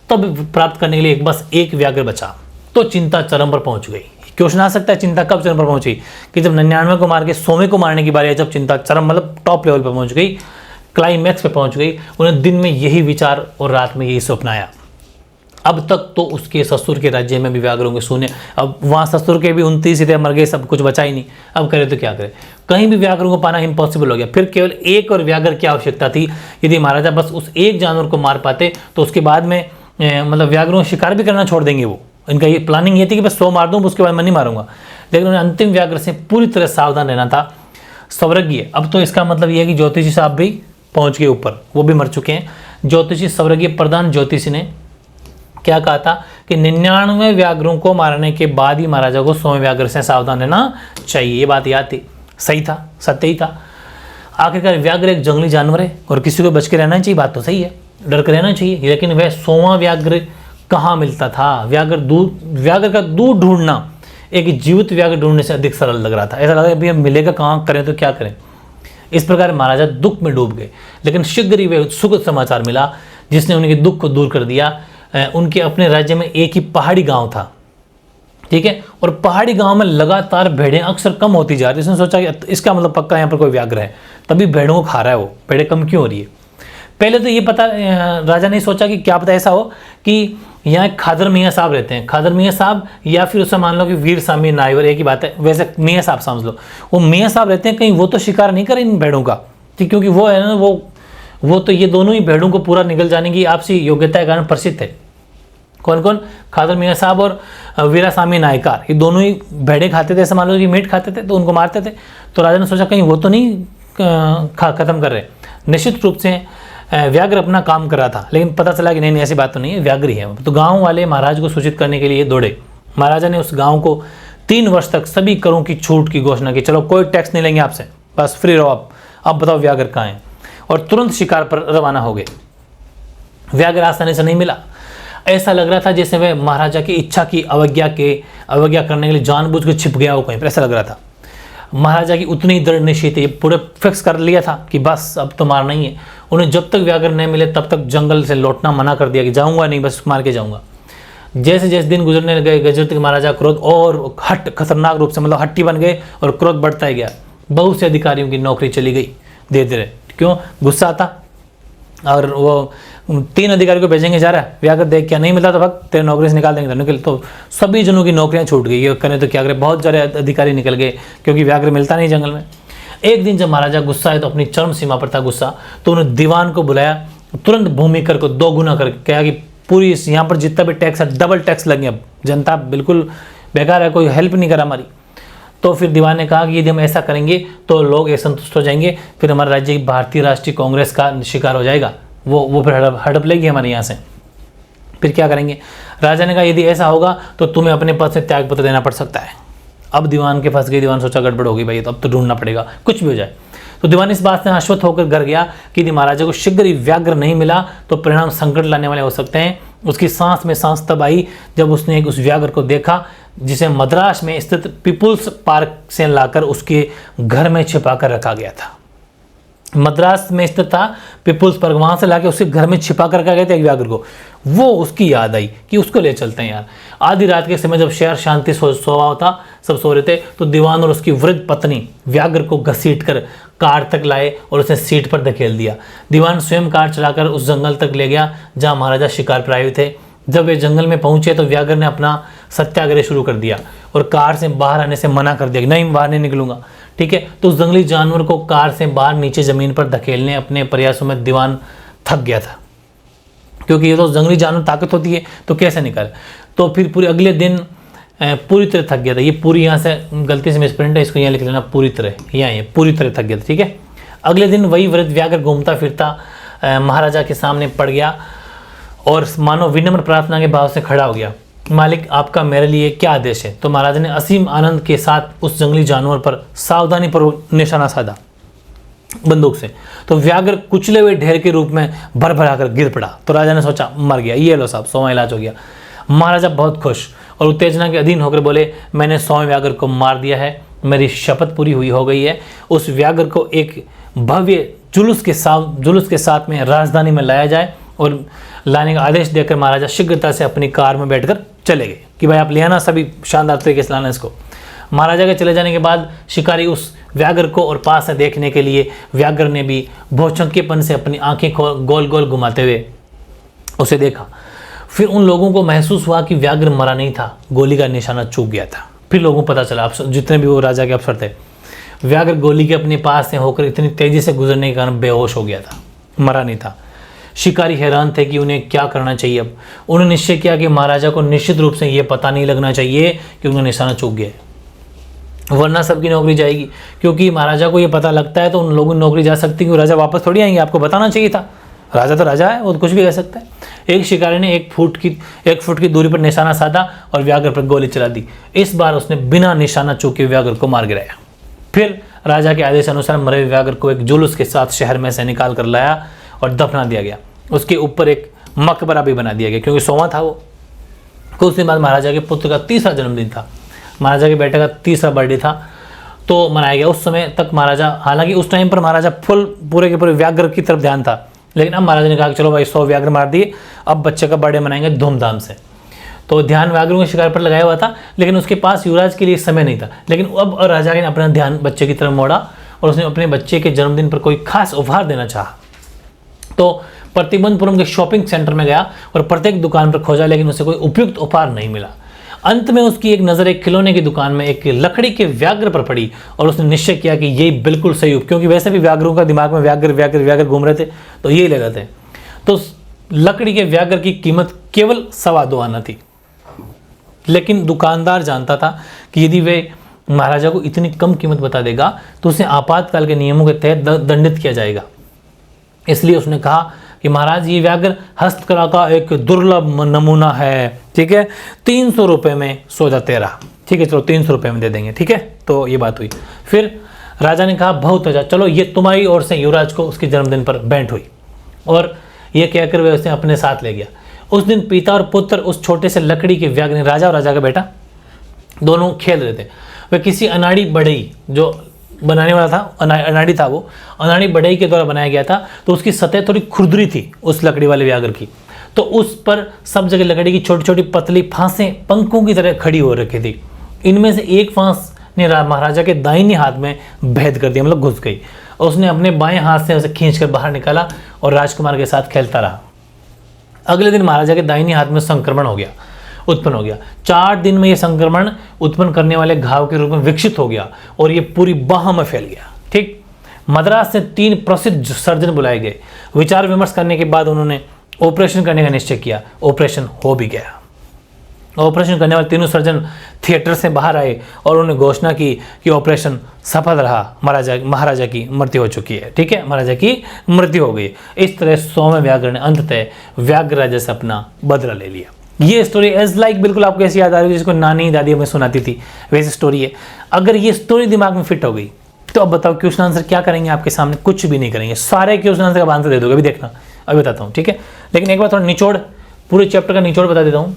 तब प्राप्त करने के लिए बस एक व्याघ्र बचा, तो चिंता चरम पर पहुंच गई। क्वेश्चन आ सकता है, चिंता कब चरम पर पहुंची? कि जब 99 को मार के 100वें को मारने की बारी आई, जब चिंता चरम मतलब टॉप लेवल पर पहुंच गई, क्लाइमैक्स पे पहुंच गई। उन्हें दिन में यही विचार और रात में यही स्वप्न आया। अब तक तो उसके ससुर के राज्य में भी व्याघ्रों के शून्य, अब वहाँ ससुर के भी 29 सीधे मर गए, सब कुछ बचा ही नहीं। अब करे तो क्या करे, कहीं भी व्याघ्रों को पाना इम्पॉसिबल हो गया। फिर केवल एक और व्याघ्र की आवश्यकता थी। यदि महाराजा बस उस एक जानवर को मार पाते तो उसके बाद में मतलब व्याघ्रों शिकार भी करना छोड़ देंगे वो। इनका ये प्लानिंग ये थी कि बस 100 मार दूँ, उसके बाद मैं नहीं मारूंगा। लेकिन उन्हें अंतिम व्याघ्र से पूरी तरह सावधान रहना था। सौवर्गीय, अब तो इसका मतलब ये है कि ज्योतिषी साहब भी पहुँच गए ऊपर, वो भी मर चुके हैं। ज्योतिषी सौवर्गीय प्रधान ज्योतिषी ने क्या कहा था कि 99 व्याघ्रों को मारने के बाद ही महाराजा को 100वें व्याघ्र से सावधान रहना चाहिए। ये बात याद थी, सही था, सत्य ही था। आखिरकार व्याघ्र एक जंगली जानवर है और किसी को बच के रहना चाहिए, बात तो सही है, डर कर रहना चाहिए। लेकिन वह 100वां व्याघ्र कहाँ मिलता था? व्याघ्र का दूध ढूंढना एक जीवित व्याघ्र ढूंढने से अधिक सरल लग रहा था। ऐसा लगा भैया मिलेगा कहाँ, करें तो क्या करें। इस प्रकार महाराजा दुख में डूब गए। लेकिन शीघ्र ही वे सुखद समाचार मिला जिसने उनके दुख को दूर कर दिया। उनके अपने राज्य में एक ही पहाड़ी गांव था। ठीक है, और पहाड़ी गांव में लगातार भेड़ें अक्सर कम होती जा रही। इसने सोचा कि इसका मतलब पक्का यहाँ पर कोई व्याघ्र है, तभी भेड़ों को खा रहा है वो, भेड़ें कम क्यों हो रही है। पहले तो ये पता राजा ने सोचा कि क्या पता ऐसा हो कि यहाँ खादर मियाँ साहब रहते हैं, खादर मियाँ साहब, या फिर उससे मान लो कि वीर स्वामी नायवर, एक ही बात है, वैसे मियाँ साहब समझ लो। वो मियाँ साहब रहते हैं, कहीं वो तो शिकार नहीं करें इन भेड़ों का, क्योंकि वो है ना, वो तो ये दोनों ही भेड़ों को पूरा निगल जाने की आपसी योग्यता के कारण प्रसिद्ध है। कौन कौन? खादर मियाँ साहब और वीरास्वामी नायकार, ये दोनों ही भेड़े खाते थे, ऐसा मान लो कि मीट खाते थे, तो उनको मारते थे। तो राजा ने सोचा कहीं वो तो नहीं खत्म कर रहे। निश्चित रूप से व्याघ्र अपना काम कर रहा था, लेकिन पता चला कि नहीं ऐसी बात तो नहीं है, व्याघ्र ही है। तो गाँव वाले महाराज को सूचित करने के लिए दौड़े। महाराजा ने उस गाँव को 3 वर्ष तक सभी करों की छूट की घोषणा की। चलो कोई टैक्स नहीं लेंगे आपसे, बस फ्री रहो आप, अब बताओ व्याघ्र कहाँ है। और तुरंत शिकार पर रवाना हो गए। व्याघ्र आसानी से नहीं मिला। ऐसा लग रहा था जैसे वह महाराजा की इच्छा की अवज्ञा करने के लिए जानबूझ के छिप गया हो कहीं पर, ऐसा लग रहा था। महाराजा की उतनी दृढ़ निश्चय थी, पूरे फिक्स कर लिया था कि बस अब तो मारना ही है। उन्हें जब तक व्याघ्र नहीं मिले तब तक जंगल से लौटना मना कर दिया कि जाऊंगा नहीं, बस मार के जाऊंगा। जैसे जैसे दिन गुजरने लगे गजरत महाराजा क्रोध और खतरनाक रूप से, मतलब हट्टी बन गए और क्रोध बढ़ता ही गया। बहुत से अधिकारियों की नौकरी चली गई धीरे धीरे। क्यों? गुस्सा आता। और वो 3 अधिकारी को भेजेंगे, जा रहा है व्याघ्र देख क्या नहीं मिलता तो भक्त तेरे नौकरी से निकाल देंगे, निकल। तो सभी जनों की नौकरियां छूट गई। ये करें तो क्या करें, बहुत सारे अधिकारी निकल गए क्योंकि व्याघ्र मिलता नहीं जंगल में। एक दिन जब महाराजा गुस्सा है तो अपनी चरम सीमा पर था गुस्सा, तो उन्होंने दीवान को बुलाया, तुरंत भूमि कर को 2 गुना कर कहा कि पूरी यहाँ पर जितना भी टैक्स है डबल टैक्स लगे, अब जनता बिल्कुल बेकार है, कोई हेल्प नहीं करा हमारी। तो फिर दीवान ने कहा कि यदि हम ऐसा करेंगे तो लोग असंतुष्ट हो जाएंगे, फिर हमारे राज्य की भारतीय राष्ट्रीय कांग्रेस का शिकार हो जाएगा, वो फिर हड़प लेगी हमारे यहाँ से। फिर क्या करेंगे? राजा ने कहा यदि ऐसा होगा तो तुम्हें अपने पद से त्याग पत्र देना पड़ सकता है। अब दीवान के फंस गई। दीवान सोचा गड़बड़ होगी भाई, तो अब तो ढूंढना पड़ेगा, कुछ भी हो जाए। तो दीवान इस बात से आश्वस्त होकर घर गया कि यदि महाराजा को शीघ्र ही व्याघ्र नहीं मिला तो परिणाम संकट लाने वाले हो सकते हैं। उसकी सांस में सांस तब आई जब उसने उस व्याघ्र को देखा जिसे मद्रास में स्थित पीपुल्स पार्क से लाकर उसके घर में छिपा कर रखा गया था। मद्रास में स्थित था पीपुल्स पार्क, वहां से लाके उसके घर में छिपा कर रखा गया था एक व्याघ्र को। वो उसकी याद आई कि उसको ले चलते हैं यार। आधी रात के समय जब शहर शांति सोवा था, सब सो रहे थे, तो दीवान और उसकी वृद्ध पत्नी व्याघ्र को घसीट कर कार तक लाए और उसे सीट पर धकेल दिया। दीवान स्वयं कार चलाकर उस जंगल तक ले गया जहां महाराजा शिकार पर आए थे। जब वे जंगल में पहुंचे तो व्याघ्र ने अपना सत्याग्रह शुरू कर दिया और कार से बाहर आने से मना कर दिया कि नहीं, बाहर नहीं निकलूंगा। ठीक है, तो उस जंगली जानवर को कार से बाहर नीचे जमीन पर धकेलने अपने प्रयासों में दीवान थक गया था, क्योंकि ये तो जंगली जानवर ताकत होती है तो कैसे निकाले। तो फिर पूरे अगले दिन पूरी तरह थक गया था। ये पूरी यहाँ से गलती से मिसप्रिंट है, इसको यहाँ लिख लेना पूरी तरह, यहाँ ये पूरी तरह थक गया था। ठीक है, अगले दिन वही वृद्ध व्याघ्र घूमता फिरता महाराजा के सामने पड़ गया और मानो विनम्र प्रार्थना के भाव से खड़ा हो गया। मालिक, आपका मेरे लिए क्या आदेश है? तो महाराजा ने असीम आनंद के साथ उस जंगली जानवर पर सावधानी पूर्वक निशाना साधा बंदूक से। तो व्याघ्र कुचले हुए ढेर के रूप में भर कर गिर पड़ा। तो राजा ने सोचा मर गया, ये लो साहब 100वां इलाज हो गया। महाराजा बहुत खुश और उत्तेजना के अधीन होकर बोले, मैंने 100वें व्याघ्र को मार दिया है, मेरी शपथ पूरी हो गई है। उस व्याघ्र को एक भव्य जुलूस के साथ में राजधानी में लाया जाए और लाने का आदेश देकर महाराजा शीघ्रता से अपनी कार में बैठकर चले गए कि भाई आप ले आना, सभी शानदार तरीके से लाना इसको। महाराजा के चले जाने के बाद शिकारी उस व्याघ्र को और पास से देखने के लिए व्याघ्र ने भी भौचक्केपन से अपनी आंखें गोल गोल घुमाते हुए उसे देखा। फिर उन लोगों को महसूस हुआ कि व्याघ्र मरा नहीं था, गोली का निशाना चूक गया था। फिर लोगों को पता चला, जितने भी वो राजा के अफसर थे, व्याघ्र गोली के अपने पास से होकर इतनी तेजी से गुजरने के कारण बेहोश हो गया था, मरा नहीं था। शिकारी हैरान थे कि उन्हें क्या करना चाहिए। अब उन्होंने निश्चय किया कि महाराजा को निश्चित रूप से यह पता नहीं लगना चाहिए कि उनका निशाना चूक गया, वरना सबकी नौकरी जाएगी। क्योंकि महाराजा को यह पता लगता है तो उन लोगों की नौकरी जा सकती है कि राजा वापस थोड़ी आएंगे। आपको बताना चाहिए था, राजा तो राजा है, वो तो कुछ भी कह सकता है। एक शिकारी ने 1 फुट की दूरी पर निशाना साधा और व्याघ्र पर गोली चला दी। इस बार उसने बिना निशाना चूके व्याघ्र को मार गिराया। फिर राजा के आदेश अनुसार मरे व्याघ्र को एक जुलूस के साथ शहर में से निकाल कर लाया और दफना दिया गया। उसके ऊपर एक मकबरा भी बना दिया गया क्योंकि 100वां था वो। कुछ दिन बाद महाराजा के पुत्र का 3रा जन्मदिन था, महाराजा के बेटे का 3रा बर्थडे था, तो मनाया गया। उस समय तक महाराजा, हालांकि उस टाइम पर महाराजा पूरे के पूरे व्याघ्र की तरफ ध्यान था, लेकिन अब महाराजा ने कहा कि चलो भाई 100 व्याघ्र मार दिए, अब बच्चे का बर्थडे मनाएंगे धूमधाम से। तो ध्यान व्याघ्रों के शिकार पर लगाया हुआ था, लेकिन उसके पास युवराज के लिए समय नहीं था। लेकिन अब राजा ने अपना ध्यान बच्चे की तरफ मोड़ा और उसने अपने बच्चे के जन्मदिन पर कोई खास उपहार देना चाहा। तो प्रतिबंधपुरम के शॉपिंग सेंटर में गया और प्रत्येक दुकान पर खोजा, लेकिन उसे कोई उपयुक्त उपहार नहीं मिला। अंत में उसकी एक नज़र एक खिलौने की दुकान में एक लकड़ी के व्याघ्र पर पड़ी और उसने निश्चय किया कि यही बिल्कुल सही, क्योंकि वैसे भी व्याघ्रों का दिमाग में व्याघ्र घूम रहे थे, तो यही ले गए थे। तो लकड़ी के व्याघ्र की कीमत केवल 2.25 आना थी, लेकिन दुकानदार जानता था कि यदि वे महाराजा को इतनी कम कीमत बता देगा तो उसे आपातकाल के नियमों के तहत दंडित किया जाएगा। इसलिए उसने कहा कि महाराज, ये व्याघ्र हस्तकला का एक दुर्लभ नमूना है, ठीक है, 300 रुपये में सौदा तेरा, ठीक है, चलो 300 रुपये में दे देंगे, ठीक है। तो ये बात हुई। फिर राजा ने कहा बहुत अच्छा, चलो ये तुम्हारी ओर से युवराज को उसके जन्मदिन पर भेंट हुई। और ये कहकर वे उसे अपने साथ ले गया। उस दिन पिता और पुत्र उस छोटे से लकड़ी के व्याघ्र, राजा और राजा का बेटा, दोनों खेल रहे थे। वह किसी अनाड़ी बढ़ई, जो बनाने वाला था अनाड़ी था, वो अनाड़ी बढ़ई के द्वारा बनाया गया था, तो उसकी सतह थोड़ी खुरदरी थी उस लकड़ी वाले व्याघ्र की, तो उस पर सब जगह लकड़ी की छोटी छोटी पतली फांसें पंखों की तरह खड़ी हो रखी थी। इनमें से एक फांस ने महाराजा के दाहिने हाथ में भेद कर दिया, मतलब घुस गई, और उसने अपने बाएं हाथ से उसे खींचकर बाहर निकाला और राजकुमार के साथ खेलता रहा। अगले दिन महाराजा के दाहिने हाथ में संक्रमण उत्पन्न हो गया। 4 दिन में यह संक्रमण उत्पन्न करने वाले घाव के रूप में विकसित हो गया और यह पूरी बाह में फैल गया। ठीक, मद्रास से 3 प्रसिद्ध सर्जन बुलाए गए। विचार विमर्श करने के बाद उन्होंने ऑपरेशन करने का निश्चय किया। ऑपरेशन हो भी गया। ऑपरेशन करने वाले तीनों सर्जन थिएटर से बाहर आए और उन्होंने घोषणा की कि ऑपरेशन सफल रहा, महाराजा की मृत्यु हो चुकी है। ठीक है, महाराजा की मृत्यु हो गई। इस तरह सौम्य व्याघ्र ने अंततः व्याघ्र राजा से अपना बदला ले लिया। ये स्टोरी एज लाइक बिल्कुल आपको ऐसी याद आ रही है जिसको नानी दादी हमें सुनाती थी, वैसी स्टोरी है। अगर ये स्टोरी दिमाग में फिट हो गई तो अब बताओ क्वेश्चन आंसर क्या करेंगे आपके सामने? कुछ भी नहीं करेंगे, सारे क्वेश्चन आंसर का आंसर दे दोगे। अभी देखना, अभी बताता हूँ। ठीक है, लेकिन एक बार थोड़ा निचोड़, पूरे चैप्टर का निचोड़ बता देता हूँ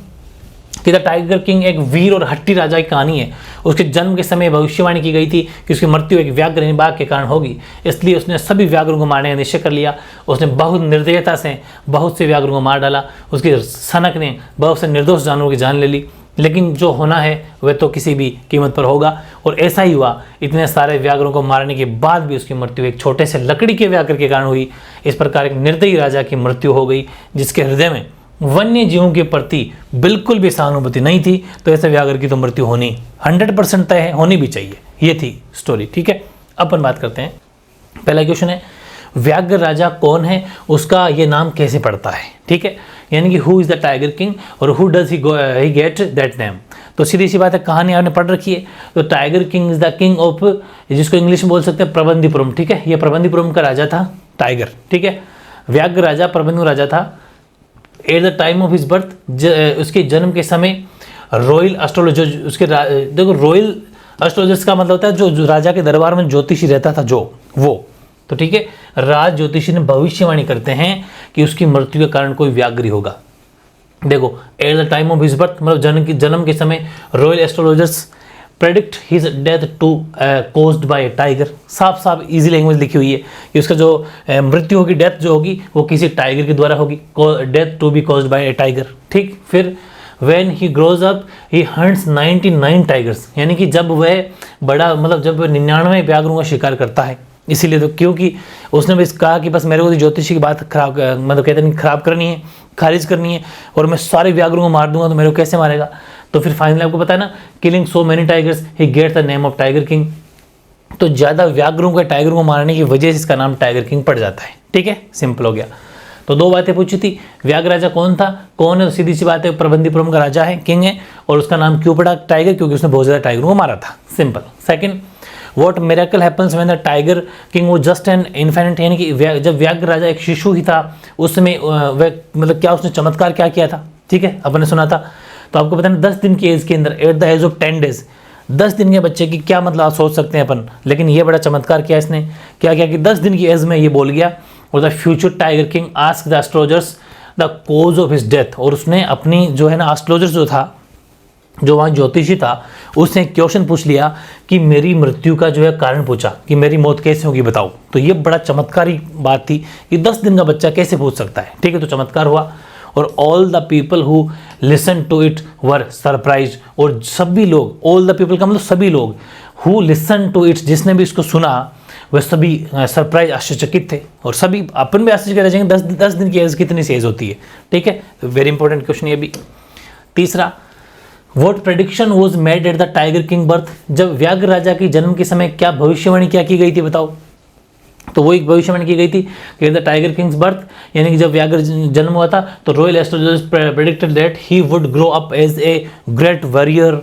कि द टाइगर किंग एक वीर और हट्टी राजा की कहानी है। उसके जन्म के समय भविष्यवाणी की गई थी कि उसकी मृत्यु एक व्याघ्र बाघ के कारण होगी, इसलिए उसने सभी व्याघ्रों को मारने का निश्चय कर लिया। उसने बहुत निर्दयता से बहुत से व्याघ्रों को मार डाला। उसकी सनक ने बहुत से निर्दोष जानवरों की जान ले ली, लेकिन जो होना है वह तो किसी भी कीमत पर होगा, और ऐसा ही हुआ। इतने सारे व्याघ्रों को मारने के बाद भी उसकी मृत्यु एक छोटे से लकड़ी के व्याघ्र के कारण हुई। इस प्रकार एक निर्दयी राजा की मृत्यु हो गई जिसके हृदय में वन्य जीवों के प्रति बिल्कुल भी सहानुभूति नहीं थी। तो ऐसे व्याघ्र की तो मृत्यु होनी 100% तय है, होनी भी चाहिए। ये थी स्टोरी। ठीक है, अपन बात करते हैं। पहला क्वेश्चन है, व्याघ्र राजा कौन है, उसका ये नाम कैसे पड़ता है? ठीक है, यानी कि who is the tiger king और who does he get that name. तो सीधी सी बात है, कहानी आपने पढ़ रखी है। तो tiger king is the king of, जिसको इंग्लिश में बोल सकते हैं प्रबंधीपुरम। ठीक है, ये प्रबंधीपुरम का राजा था टाइगर। ठीक है, व्याघ्र राजा प्रबंधु राजा था। Eight the time of his birth, उसके जन्म के समय रॉयल एस्ट्रोलॉजर, उसके देखो रॉयल एस्ट्रोलॉजर्स का मतलब होता है जो राजा के दरबार में ज्योतिषी रहता था, जो वो। तो ठीक है, राज ज्योतिषी ने भविष्यवाणी करते हैं कि उसकी मृत्यु के कारण कोई व्याघ्र होगा। देखो, at the time of his birth मतलब जन्म के समय royal astrologers predict his death to caused by a tiger. साफ साफ इजी लैंग्वेज लिखी हुई है कि उसका जो मृत्यु होगी, डेथ जो होगी, वो किसी टाइगर के द्वारा होगी। Death to be caused by a tiger. ठीक, फिर when he grows up he hunts 99 tigers, यानी कि जब वह बड़ा मतलब जब 99 व्याघ्रों का शिकार करता है। इसीलिए तो, क्योंकि उसने भी कहा कि बस मेरे को तो ज्योतिषी की बात खराब, मतलब कहते नहीं खराब करनी है, खारिज करनी है, और मैं सारे व्याघ्रों को मार दूंगा तो मेरे को कैसे मारेगा। तो फिर फाइनली आपको पता है ना, killing so many tigers he gets the name of Tiger King. तो ज़्यादा व्याघ्रों को टाइगर को मारने की वजह से इसका नाम टाइगर किंग पड़ जाता है। ठीक है, सिंपल हो गया। तो 2 बातें पूछी थी, व्याघ्र राजा कौन था, कौन है, तो सीधी सी बात है प्रबंधीपुरम का राजा है, किंग है, और उसका नाम क्यों पड़ा टाइगर, क्योंकि उसने बहुत ज़्यादा टाइगरों को मारा था। Simple. Second, what miracle happens when the tiger king वो जस्ट एन इन्फेंट, यानी कि जब व्याघ्र राजा एक शिशु ही था उस समय वह मतलब क्या उसने चमत्कार क्या किया था। ठीक है, अपन ने सुना था। तो आपको पता है 10 दिन की एज के अंदर, at the age of 10 days, 10 दिन के बच्चे की क्या मतलब आप सोच सकते हैं अपन। लेकिन ये बड़ा चमत्कार किया इसने, क्या किया कि 10 दिन की एज में ये बोल गया, और the future tiger king ask the astrologers the cause of his death. और उसने अपनी जो है ना एस्ट्रोलॉजर जो था, जो वहाँ ज्योतिषी था, उसने क्वेश्चन पूछ लिया कि मेरी मृत्यु का जो है कारण पूछा कि मेरी मौत कैसे होगी बताओ। तो ये बड़ा चमत्कारी बात थी कि 10 दिन का बच्चा कैसे पूछ सकता है। ठीक है, तो चमत्कार हुआ। और all the people who listen to it were surprise, और सभी लोग, ऑल द पीपल का मतलब सभी लोग, हु लिसन टू इट, जिसने भी इसको सुना वह सभी सरप्राइज, आश्चर्यचकित थे। और सभी अपन भी आश्चर्य रह जाएंगे, 10 दिन की एज कितनी सी एज होती है। ठीक है, वेरी इंपॉर्टेंट क्वेश्चन ये भी। तीसरा, what prediction was made at the tiger king birth, जब व्याघ्र राजा के जन्म के समय क्या भविष्यवाणी क्या की गई थी बताओ। तो वो एक भविष्यवाणी की गई थी कि द टाइगर किंग्स बर्थ, यानी कि जब व्याघ्र जन्म हुआ था तो royal astrologers predicted that he would grow up as a great warrior,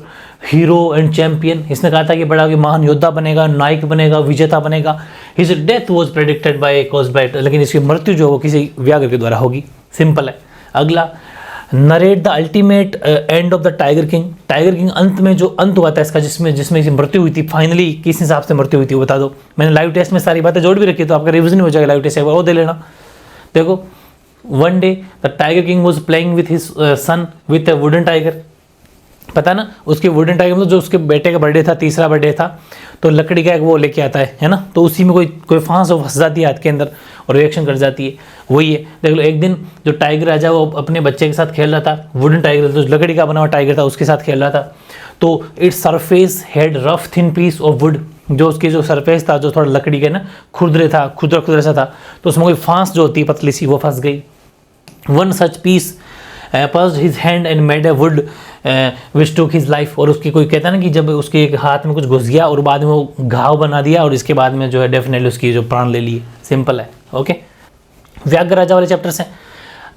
hero and champion. इसने कहा था कि बड़ा महान योद्धा बनेगा, नायक बनेगा, विजेता बनेगा। His death was predicted by cause by, लेकिन इसकी मृत्यु जो वो किसी व्याघ्र के द्वारा होगी। सिंपल है। अगला, narrate the ultimate end of the tiger king, tiger king अंत में जो अंत हुआ था इसका, जिसमें इसकी मृत्यु हुई थी, फाइनली किस हिसाब से मृत्यु हुई थी वो बता दो। मैंने लाइव टेस्ट में सारी बातें जोड़ भी रखी, तो आपका रिविजन हो जाएगा, लाइव टेस्ट एक बार वो दे लेना। देखो, one day the tiger king was playing with his son with a wooden tiger. पता ना, उसके वुडन टाइगर मतलब जो उसके बेटे का बर्थडे था, तीसरा बर्थडे था, तो लकड़ी का एक वो लेके आता है ना, तो उसी में कोई फांस फंस जाती है हाथ के अंदर और रिएक्शन कर जाती है। वही है, देख लो एक दिन जो टाइगर राजा वो अपने बच्चे के साथ खेल रहा था, वुडन टाइगर जो लकड़ी का बना हुआ टाइगर था उसके साथ खेल रहा था, तो its surface had rough thin piece of wood, जो उसकी जो सरफेस था जो थोड़ा लकड़ी का ना खुरदरे था, खुदरा सा था, तो उसमें कोई फांस जो होती है पतली सी वो फंस गई। One such piece passed his hand and made a wood which took his life, और उसकी कोई कहता है ना कि जब उसके एक हाथ में कुछ घुस गया और बाद में वो घाव बना दिया और इसके बाद में जो है डेफिनेटली उसकी जो प्राण ले लिए। सिंपल है। ओके, व्याघ्र राजा वाले चैप्टर से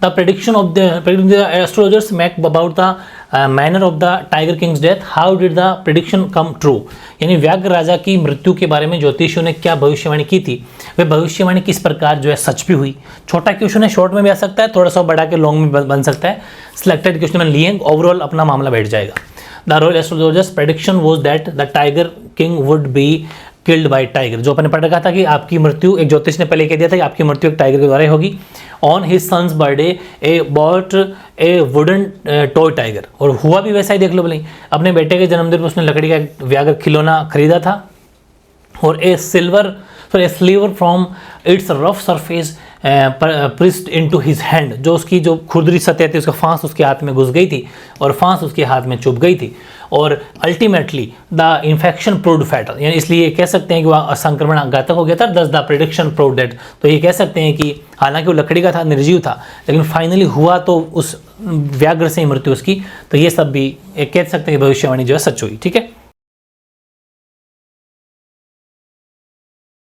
the prediction of the astrologers make about the manner of the tiger Kings death, how did the prediction come true, यानी व्याघ्र राजा की मृत्यु के बारे में ज्योतिषियों ने क्या भविष्यवाणी की थी, वह भविष्यवाणी किस प्रकार जो है सच भी हुई। छोटा क्वेश्चन है, शॉर्ट में भी आ सकता है, थोड़ा सा बड़ा के लॉन्ग में बन सकता है। सिलेक्टेड क्वेश्चन में लिए ओवरऑल अपना मामला बैठ जाएगा। The royal astrologers prediction was that the tiger king would be killed by Tiger, जो अपने पढ़ा था कि आपकी मृत्यु, एक ज्योतिष ने पहले कह दिया था कि आपकी मृत्यु एक टाइगर के द्वारा होगी। On his son's birthday a bought a wooden toy tiger, और हुआ भी वैसा ही, देख लो भले अपने बेटे के जन्मदिन पर उसने लकड़ी का व्याघ्र खिलौना खरीदा था, और a sliver from its rough surface pressed into his hand, जो उसकी जो खुरदरी सतह थी उसका फांस उसके हाथ में घुस गई थी और फांस उसके हाथ में चुभ गई थी, और ultimately the infection proved fatal, यानी इसलिए कह सकते हैं कि वह संक्रमण घातक हो गया था। दस द प्रेडिक्शन प्रूव्ड दैट, तो ये कह सकते हैं कि हालांकि वो लकड़ी का था, निर्जीव था, लेकिन फाइनली हुआ तो उस व्याघ्र से ही मृत्यु उसकी। तो ये सब भी एक कह सकते हैं कि भविष्यवाणी जो है सच हुई। ठीक है।